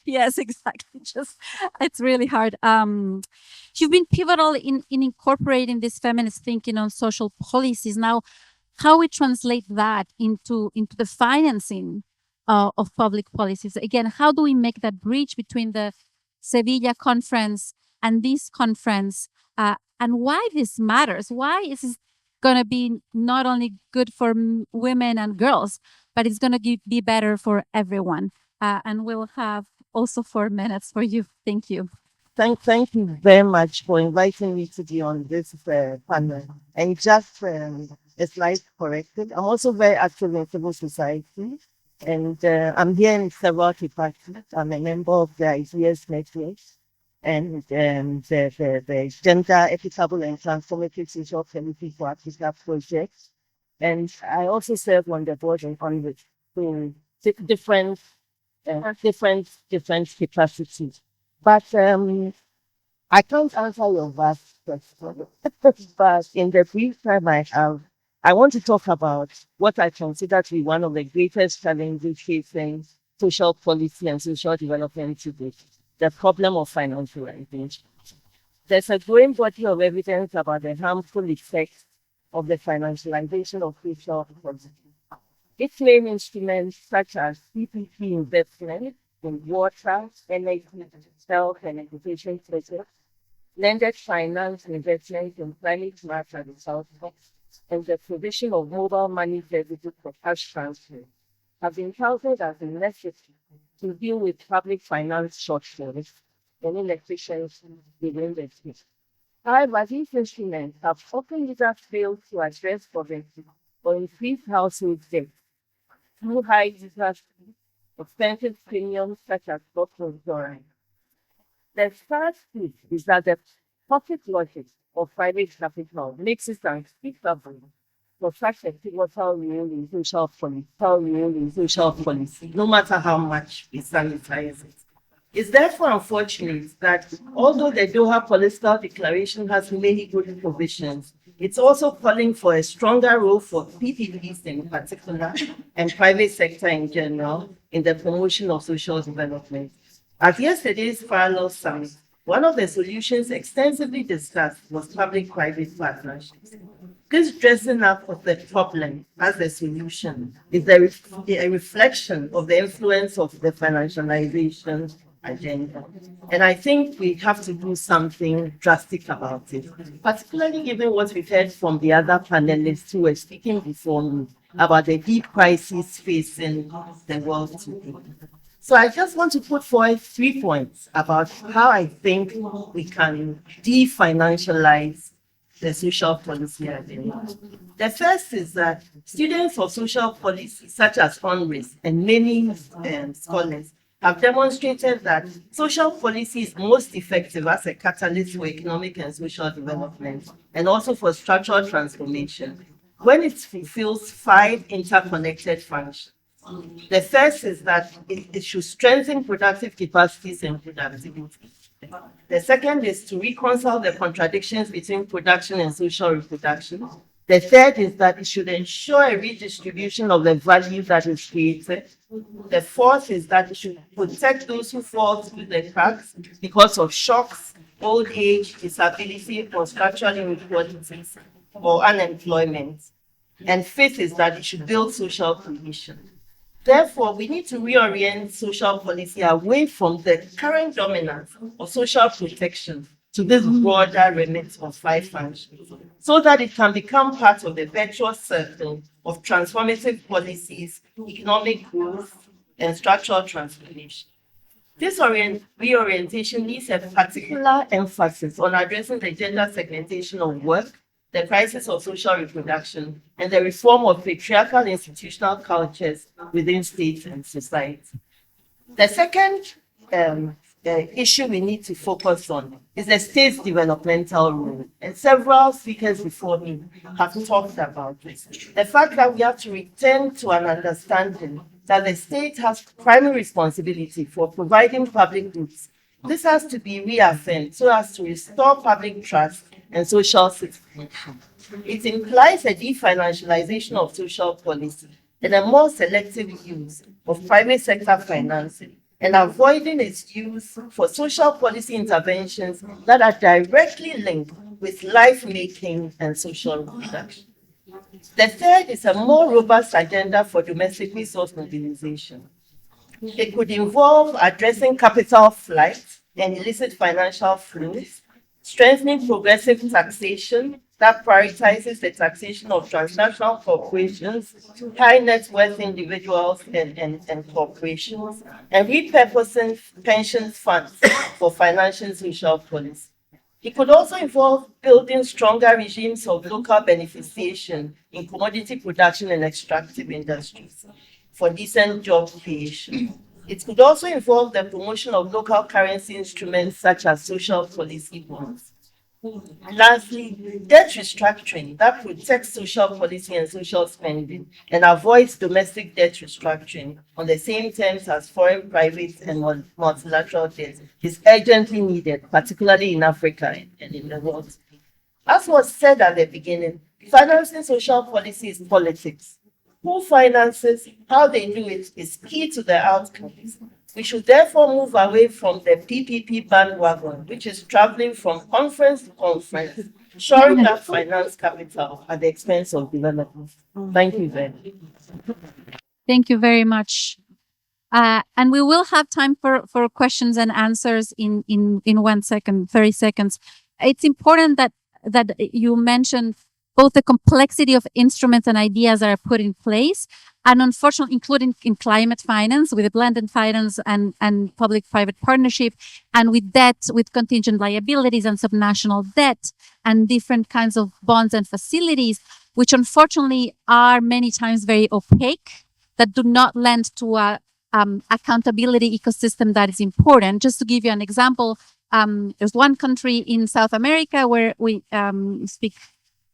yes, exactly. Just it's really hard. You've been pivotal in incorporating this feminist thinking on social policies. Now, how we translate that into the financing of public policies. Again, how do we make that bridge between the Sevilla conference and this conference, and why this matters? Why is this going to be not only good for women and girls, but it's going to be better for everyone. And we'll have also 4 minutes for you. Thank you. Thank you very much for inviting me to be on this panel. And just a slight corrected, I'm also very active in civil society. And I'm here in several departments. I'm a member of the Ideas Network and the Gender Equitable and Transformative Social Policy for Africa project. And I also serve on the board on with different capacities. But I can't answer your vast question. But in the brief time I have, I want to talk about what I consider to be one of the greatest challenges facing social policy and social development today, the problem of financialization. There's a growing body of evidence about the harmful effects of the financialization of social policy. Its main instruments, such as PPP investment in water, energy, health, and education sectors, blended finance investment in climate smart agriculture, and the provision of mobile money services for cash transfer, have been touted as a necessity to deal with public finance shortfalls and inefficiencies within the state. However, these instruments have often either failed to address poverty or increase household debt through high interest, expensive premiums such as cost insurance. The first thing is that the pocket logic of private capital makes it unspeakable for such a pivotal role in social policy, no matter how much we sanitize it. It's therefore unfortunate that although the Doha Political Declaration has many good provisions, it's also calling for a stronger role for PPPs in particular and private sector in general in the promotion of social development. At yesterday's Parallel Summit, one of the solutions extensively discussed was public-private partnerships. This dressing up of the problem as a solution is a reflection of the influence of the financialization agenda. And I think we have to do something drastic about it, particularly given what we've heard from the other panelists who were speaking before me about the deep crisis facing the world today. So I just want to put forward 3 points about how I think we can definancialize the social policy agenda. The first is that students of social policy, such as UNRISD and many scholars, have demonstrated that social policy is most effective as a catalyst for economic and social development and also for structural transformation when it fulfills 5 interconnected functions. The first is that it should strengthen productive capacities and productivity. The second is to reconcile the contradictions between production and social reproduction. The third is that it should ensure a redistribution of the value that is created. The fourth is that it should protect those who fall through the cracks because of shocks, old age, disability, or structural inequalities, or unemployment. And fifth is that it should build social cohesion. Therefore, we need to reorient social policy away from the current dominance of social protection to this broader remit of 5 functions, so that it can become part of the virtuous circle of transformative policies, economic growth, and structural transformation. This reorientation needs a particular emphasis on addressing the gender segmentation of work, the crisis of social reproduction, and the reform of patriarchal institutional cultures within states and society. The second issue we need to focus on is the state's developmental role. And several speakers before me have talked about this. The fact that we have to return to an understanding that the state has primary responsibility for providing public goods. This has to be reaffirmed so as to restore public trust and social citizenship. It implies a definancialization of social policy and a more selective use of private sector financing, and avoiding its use for social policy interventions that are directly linked with life making and social reproduction. The third is a more robust agenda for domestic resource mobilization. It could involve addressing capital flight and illicit financial flows, strengthening progressive taxation that prioritizes the taxation of transnational corporations, high net worth individuals and corporations, and repurposing pension funds for financial and social policy. It could also involve building stronger regimes of local beneficiation in commodity production and extractive industries for decent job creation. It could also involve the promotion of local currency instruments such as social policy bonds. Lastly, debt restructuring that protects social policy and social spending and avoids domestic debt restructuring on the same terms as foreign private and multilateral debt is urgently needed, particularly in Africa and in the world. As was said at the beginning, financing social policy is politics. Who finances, how they do it is key to the outcomes. We should therefore move away from the PPP bandwagon, which is traveling from conference to conference, shoring up finance capital at the expense of development. Thank you very much. Thank you very much. And we will have time for questions and answers in 1 second, 30 seconds. It's important that you mentioned both the complexity of instruments and ideas that are put in place, and unfortunately, including in climate finance, with a blended finance and public-private partnership, and with debt, with contingent liabilities and subnational debt, and different kinds of bonds and facilities, which unfortunately are many times very opaque, that do not lend to a accountability ecosystem that is important. Just to give you an example, there's one country in South America where we speak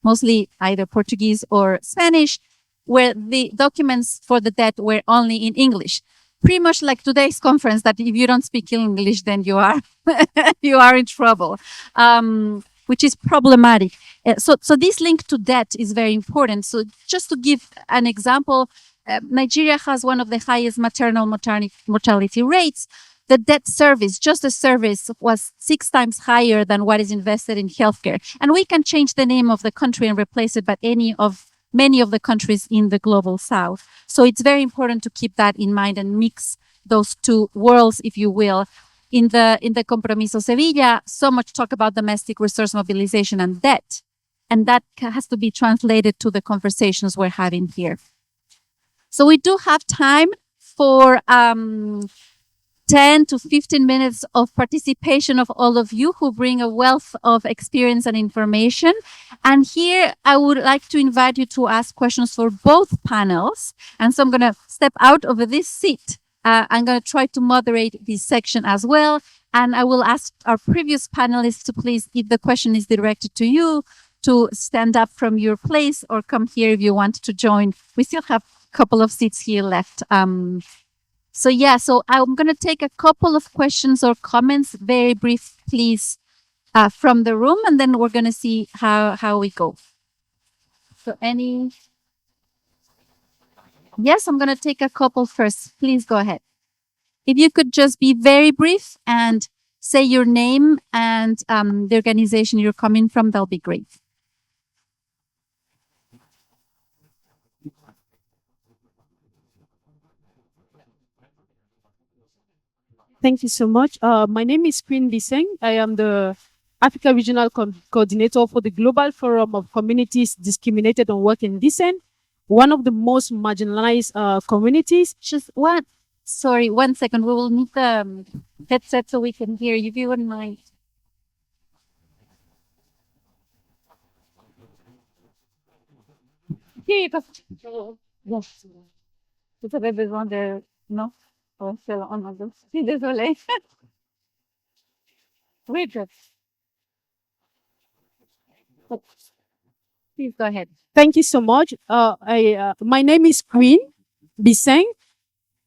mostly either Portuguese or Spanish, where the documents for the debt were only in English. Pretty much like today's conference, that if you don't speak English, then you are you are in trouble, which is problematic. So this link to debt is very important. So just to give an example, Nigeria has one of the highest maternal mortality rates. The debt service, just the service, was 6 times higher than what is invested in healthcare. And we can change the name of the country and replace it by many of the countries in the global south. So it's very important to keep that in mind and mix those two worlds, if you will. In the Compromiso Sevilla, so much talk about domestic resource mobilization and debt. And that has to be translated to the conversations we're having here. So we do have time for 10 to 15 minutes of participation of all of you who bring a wealth of experience and information. And here I would like to invite you to ask questions for both panels. And so I'm going to step out of this seat. I'm going to try to moderate this section as well. And I will ask our previous panelists to please, if the question is directed to you, to stand up from your place or come here if you want to join. We still have a couple of seats here left. So I'm going to take a couple of questions or comments, very brief, please, from the room, and then we're going to see how we go. So Yes, I'm going to take a couple first. Please go ahead. If you could just be very brief and say your name and the organization you're coming from, that'll be great. Thank you so much. My name is Queen Biseng. I am the Africa Regional Coordinator for the Global Forum of Communities Discriminated on Work and Decent, one of the most marginalized communities. Just 1 Sorry, 1 second. We will need the headset so we can hear you, if you wouldn't mind. Yes. Vous avez besoin de... Non? Oh, c'est en anglais. Je suis désolée. Oui, please go ahead. Thank you so much. My name is Queen Biseng.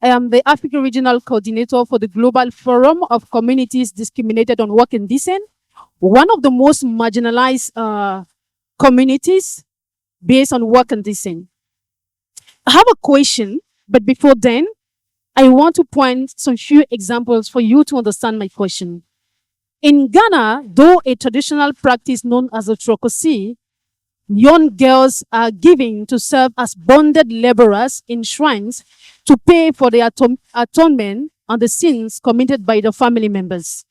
I am the African Regional Coordinator for the Global Forum of Communities Discriminated on Work and Decent, one of the most marginalized communities based on work and decent. I have a question, but before then, I want to point some few examples for you to understand my question. In Ghana, though a traditional practice known as a trokosi, young girls are given to serve as bonded laborers in shrines to pay for the atonement on the sins committed by the family members.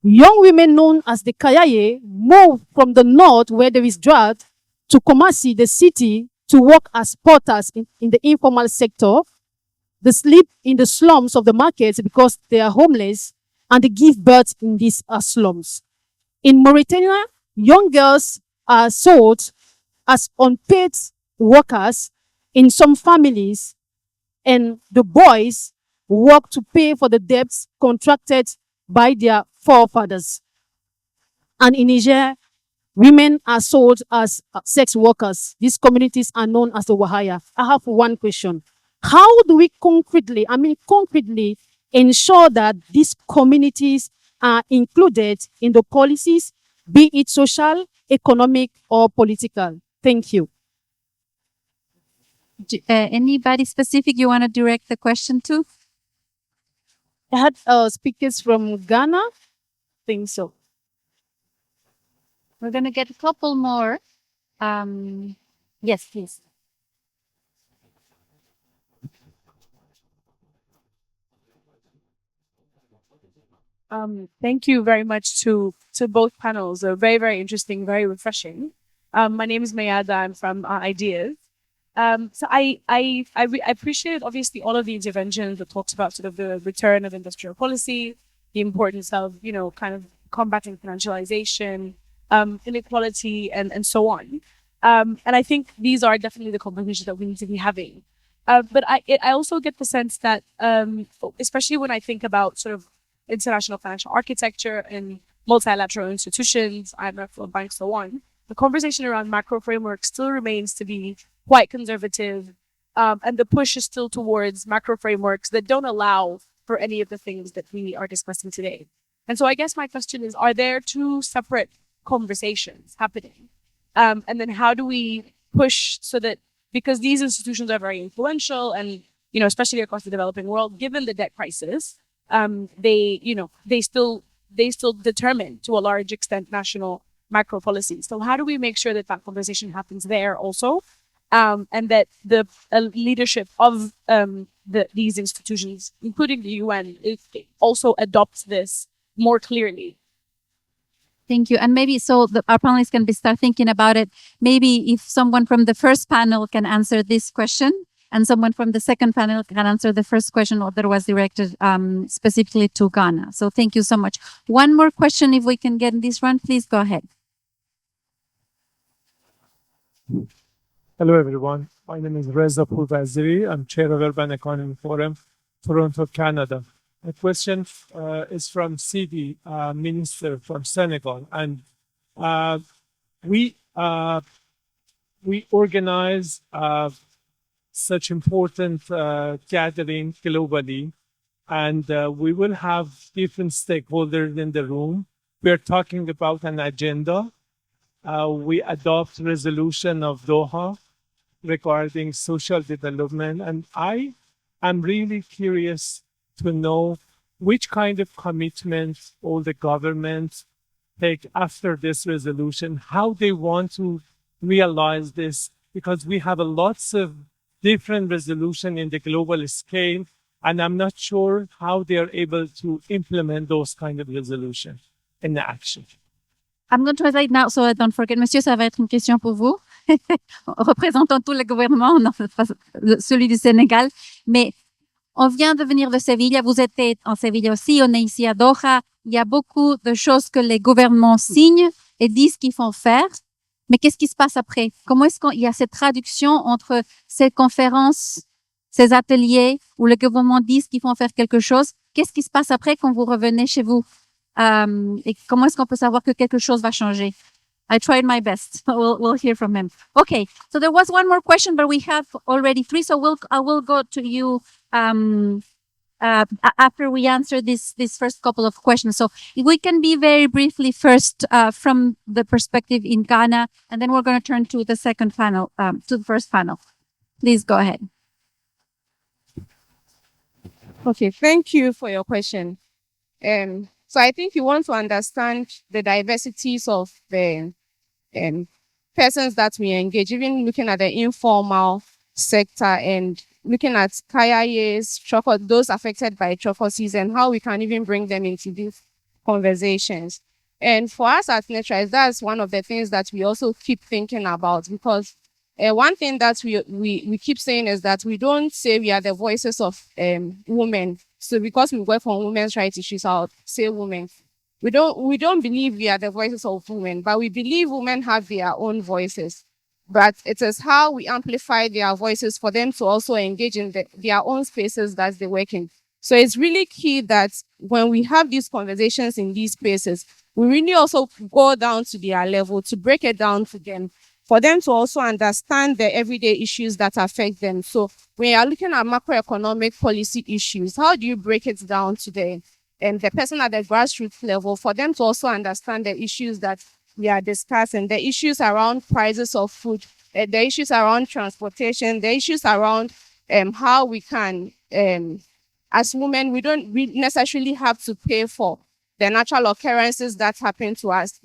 Young women known as the Kayaye move from the north where there is drought to Kumasi, the city, to work as porters in the informal sector. They sleep in the slums of the markets because they are homeless, and they give birth in these slums. In Mauritania, young girls are sold as unpaid workers in some families, and the boys work to pay for the debts contracted by their forefathers. And in Niger, women are sold as sex workers. These communities are known as the Wahaya. I have one question. How do we concretely ensure that these communities are included in the policies, be it social, economic, or political? Thank you. Anybody specific you want to direct the question to? I had speakers from Ghana. I think so. We're going to get a couple more. Yes, please. Thank you very much to both panels. Very, very interesting, very refreshing. My name is Mayada. I'm from Ideas. So I appreciated obviously all of the interventions that talked about sort of the return of industrial policy, the importance of, kind of combating financialization, inequality, and so on. And I think these are definitely the conversations that we need to be having. But I also get the sense that, especially when I think about sort of international financial architecture and multilateral institutions, IMF, World Bank, so on, the conversation around macro framework still remains to be quite conservative. And the push is still towards macro frameworks that don't allow for any of the things that we are discussing today. And so I guess my question is, are there two separate conversations happening? And then how do we push so that, because these institutions are very influential and, especially across the developing world, given the debt crisis, they still determine to a large extent national macro policies. So how do we make sure that that conversation happens there also? And that the leadership of these institutions, including the UN, also adopts this more clearly. Thank you. And maybe our panelists can start thinking about it. Maybe if someone from the first panel can answer this question, and someone from the second panel can answer the first question that was directed specifically to Ghana. So thank you so much. One more question, if we can get in this round, please go ahead. Hello, everyone. My name is Reza Poulvaziri. I'm chair of Urban Economy Forum, Toronto, Canada. My question is from Sidi, Minister from Senegal. And we organize such important gathering globally, and we will have different stakeholders in the room. We're talking about an agenda. We adopt resolution of Doha regarding social development, and I am really curious to know which kind of commitments all the governments take after this resolution, how they want to realize this, because we have lots of different resolution in the global scale, and I'm not sure how they are able to implement those kind of resolutions in action. I'm going to translate now, so don't forget. Monsieur, ça va être une question pour vous. Représentant tout le gouvernement, non, celui du Sénégal. Mais On vient de venir de Séville, vous êtes en Séville aussi, on est ici à Doha. Il y a beaucoup de choses que les gouvernements signent et disent qu'ils font faire. Mais qu'est-ce qui se passe après? Comment est-ce qu'il y a cette traduction entre ces conférences, ces ateliers où le gouvernement dit qu'ils vont faire quelque chose? Qu'est-ce qui se passe après quand vous revenez chez vous? Et comment est-ce qu'on peut savoir que quelque chose va changer? I tried my best. We'll hear from him. Okay. So there was one more question, but we have already three. So I will go to you, after we answer this first couple of questions. So if we can be very briefly first, from the perspective in Ghana, and then we're going to turn to the second panel, to the first panel. Please go ahead. Okay, thank you for your question. So I think you want to understand the diversities of the persons that we engage, even looking at the informal sector and looking at KIAs, those affected by trophies, and how we can even bring them into these conversations. And for us at NETRIGHT, that's one of the things that we also keep thinking about, because one thing that we keep saying is that we don't say we are the voices of women. So because we work on women's rights issues, I'll say women. We don't believe we are the voices of women, but we believe women have their own voices. But it is how we amplify their voices for them to also engage in their own spaces that they work in. So it's really key that when we have these conversations in these spaces, we really also go down to their level to break it down to them, for them to also understand the everyday issues that affect them. So when you are looking at macroeconomic policy issues, how do you break it down to the person at the grassroots level, for them to also understand the issues that we are discussing, the issues around prices of food, the issues around transportation, the issues around how we can, as women, we don't necessarily have to pay for the natural occurrences that happen to us,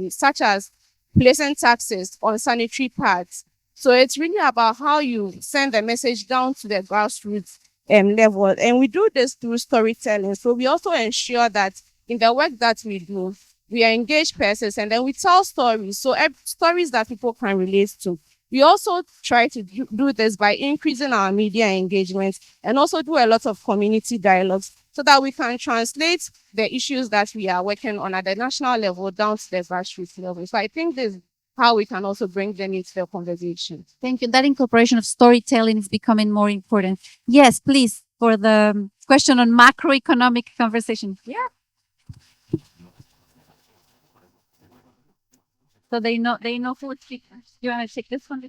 such as placing taxes on sanitary pads. So it's really about how you send the message down to the grassroots level. And we do this through storytelling. So we also ensure that in the work that we do, we engage persons and then we tell stories. So stories that people can relate to. We also try to do this by increasing our media engagement and also do a lot of community dialogues so that we can translate the issues that we are working on at the national level down to the grassroots level. So I think this is how we can also bring them into the conversation. Thank you. That incorporation of storytelling is becoming more important. Yes, please, for the question on macroeconomic conversation. Yeah. So they know who is speaking. You want to take this one?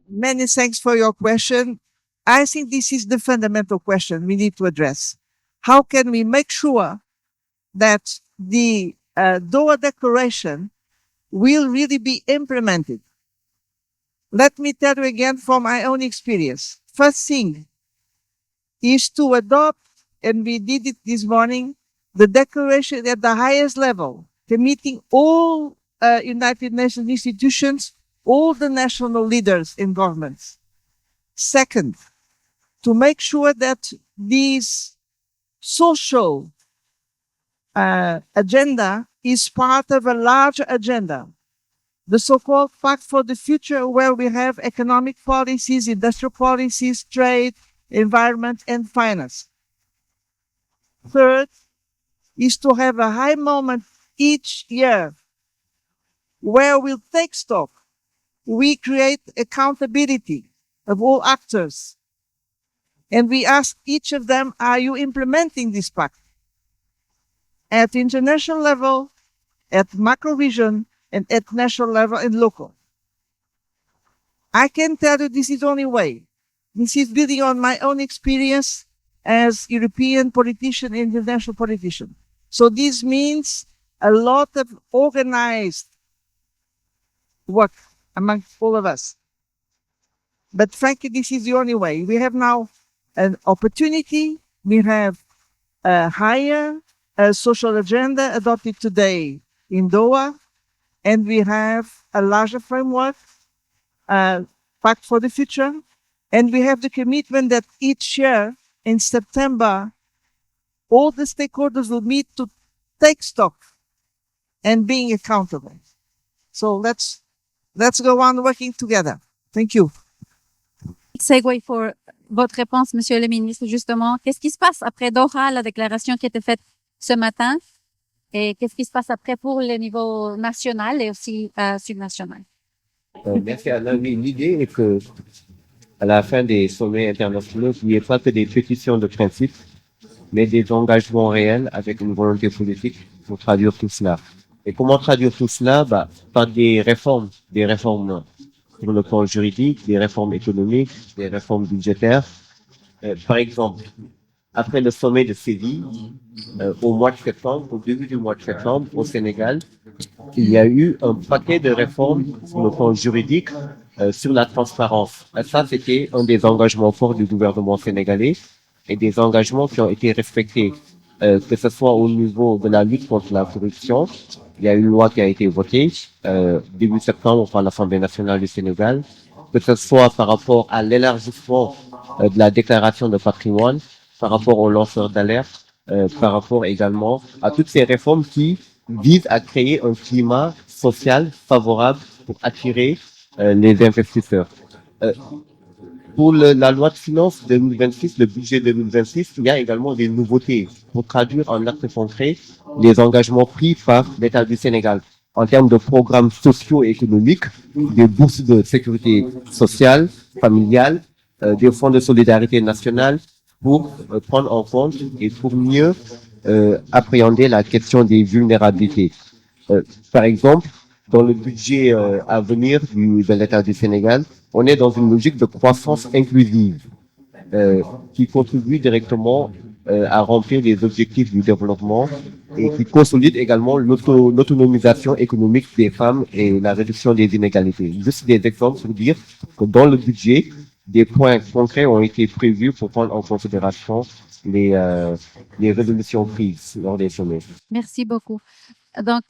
Many thanks for your question. I think this is the fundamental question we need to address. How can we make sure that the Doha Declaration will really be implemented? Let me tell you again from my own experience. First thing is to adopt, and we did it this morning, the declaration at the highest level, committing all United Nations institutions, all the national leaders in governments. Second, to make sure that this social agenda is part of a larger agenda, the so-called Pact for the Future, where we have economic policies, industrial policies, trade, environment, and finance. Third is to have a high moment each year where we'll take stock. We create accountability of all actors. And we ask each of them, are you implementing this pact? At international level, at macro vision, and at national level and local. I can tell you this is the only way. This is building on my own experience as European politician and international politician. So this means a lot of organized work among all of us. But frankly, this is the only way. We have now an opportunity. We have a higher social agenda adopted today in Doha, and we have a larger framework, Pact for the Future, and we have the commitment that each year in September, all the stakeholders will meet to take stock and being accountable. So let's go on working together. Thank you. Segue pour votre réponse, Monsieur le ministre, justement. Qu'est-ce qui se passe après Doha, la déclaration qui a été faite ce matin? Et qu'est-ce qui se passe après pour le niveau national et aussi subnational? Merci Anna. Oui, l'idée est que à la fin des sommets internationaux, il n'y ait pas que des pétitions de principe, mais des engagements réels avec une volonté politique pour traduire tout cela. Et comment traduire tout cela? Par des réformes sur le plan juridique, des réformes économiques, des réformes budgétaires. Par exemple, après le sommet de Séville, au mois de septembre, au début du mois de septembre, au Sénégal, il y a eu un paquet de réformes sur le plan juridique, sur la transparence. Et ça, c'était un des engagements forts du gouvernement sénégalais et des engagements qui ont été respectés, que ce soit au niveau de la lutte contre la corruption. Il y a une loi qui a été votée début septembre par l'Assemblée nationale du Sénégal, que ce soit par rapport à l'élargissement de la déclaration de patrimoine, par rapport aux lanceurs d'alerte, par rapport également à toutes ces réformes qui visent à créer un climat social favorable pour attirer les investisseurs. Pour la loi de finances 2026, le budget 2026, il y a également des nouveautés pour traduire en actes concrets les engagements pris par l'État du Sénégal en termes de programmes sociaux et économiques, des bourses de sécurité sociale, familiale, des fonds de solidarité nationale pour prendre en compte et pour mieux appréhender la question des vulnérabilités. Par exemple, dans le budget à venir de l'État du Sénégal, on est dans une logique de croissance inclusive qui contribue directement à remplir les objectifs du développement et qui consolide également l'autonomisation économique des femmes et la réduction des inégalités. Juste des exemples pour dire que dans le budget, des points concrets ont été prévus pour prendre en considération les résolutions prises lors des sommets. Merci beaucoup. Donc,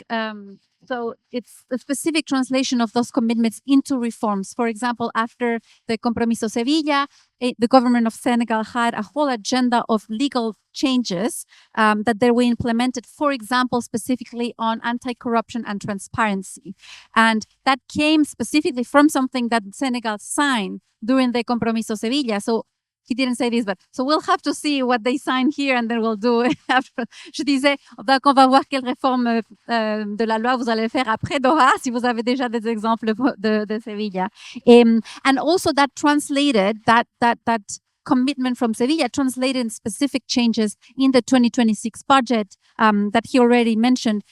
so it's a specific translation of those commitments into reforms. For example, after the Compromiso Sevilla, the government of Senegal had a whole agenda of legal changes that they were implemented, for example, specifically on anti-corruption and transparency. And that came specifically from something that Senegal signed during the Compromiso Sevilla. So he didn't say this, but so we'll have to see what they sign here and then we'll do it after. Je disais, donc on va voir quelle réforme de la loi vous allez faire après Doha, si vous avez déjà des exemples de Sevilla. And also that translated, that commitment from Sevilla translated in specific changes in the 2026 budget that he already mentioned,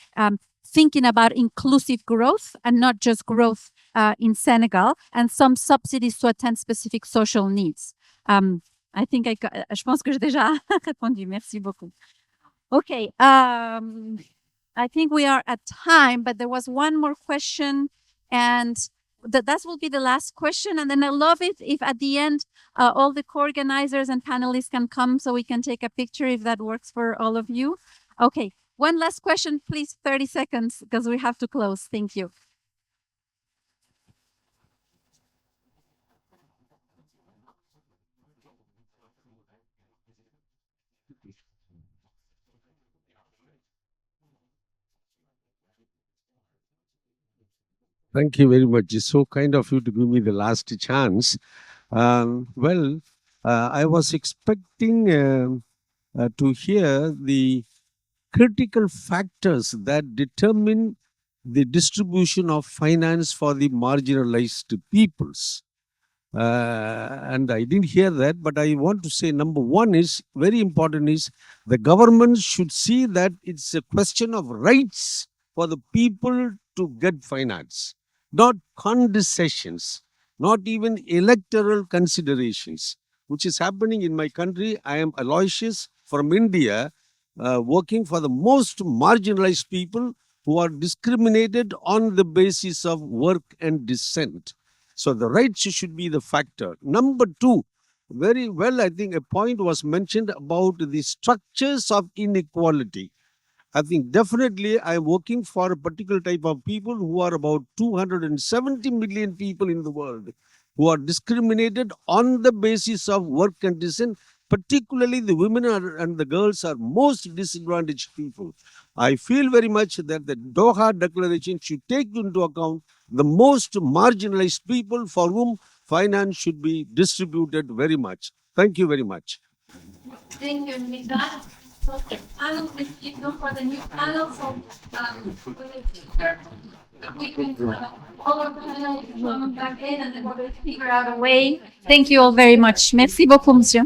thinking about inclusive growth and not just growth in Senegal, and some subsidies to attend specific social needs. I think je pense que j'ai déjà répondu. Merci beaucoup. Okay. I think we are at time, but there was one more question, and that will be the last question. And then I love it if at the end, all the co-organizers and panelists can come so we can take a picture if that works for all of you. Okay. One last question, please. 30 seconds because we have to close. Thank you. Thank you very much. It's so kind of you to give me the last chance. I was expecting to hear the critical factors that determine the distribution of finance for the marginalized peoples. And I didn't hear that, but I want to say number one is very important is the government should see that it's a question of rights for the people to get finance, not condescensions, not even electoral considerations, which is happening in my country. I am Aloysius from India, working for the most marginalized people who are discriminated on the basis of work and descent. So the rights should be the factor. Number two, very well, I think a point was mentioned about the structures of inequality. I think definitely I'm working for a particular type of people who are about 270 million people in the world who are discriminated on the basis of work and descent particularly the women and the girls are most disadvantaged people. I feel very much that the Doha Declaration should take into account the most marginalized people for whom finance should be distributed very much. Thank you very much. Thank you, Mika. So, panel, please go for the new panel. So, we can all of the panel come back in and then we'll figure out a way. Thank you all very much. Merci beaucoup, monsieur.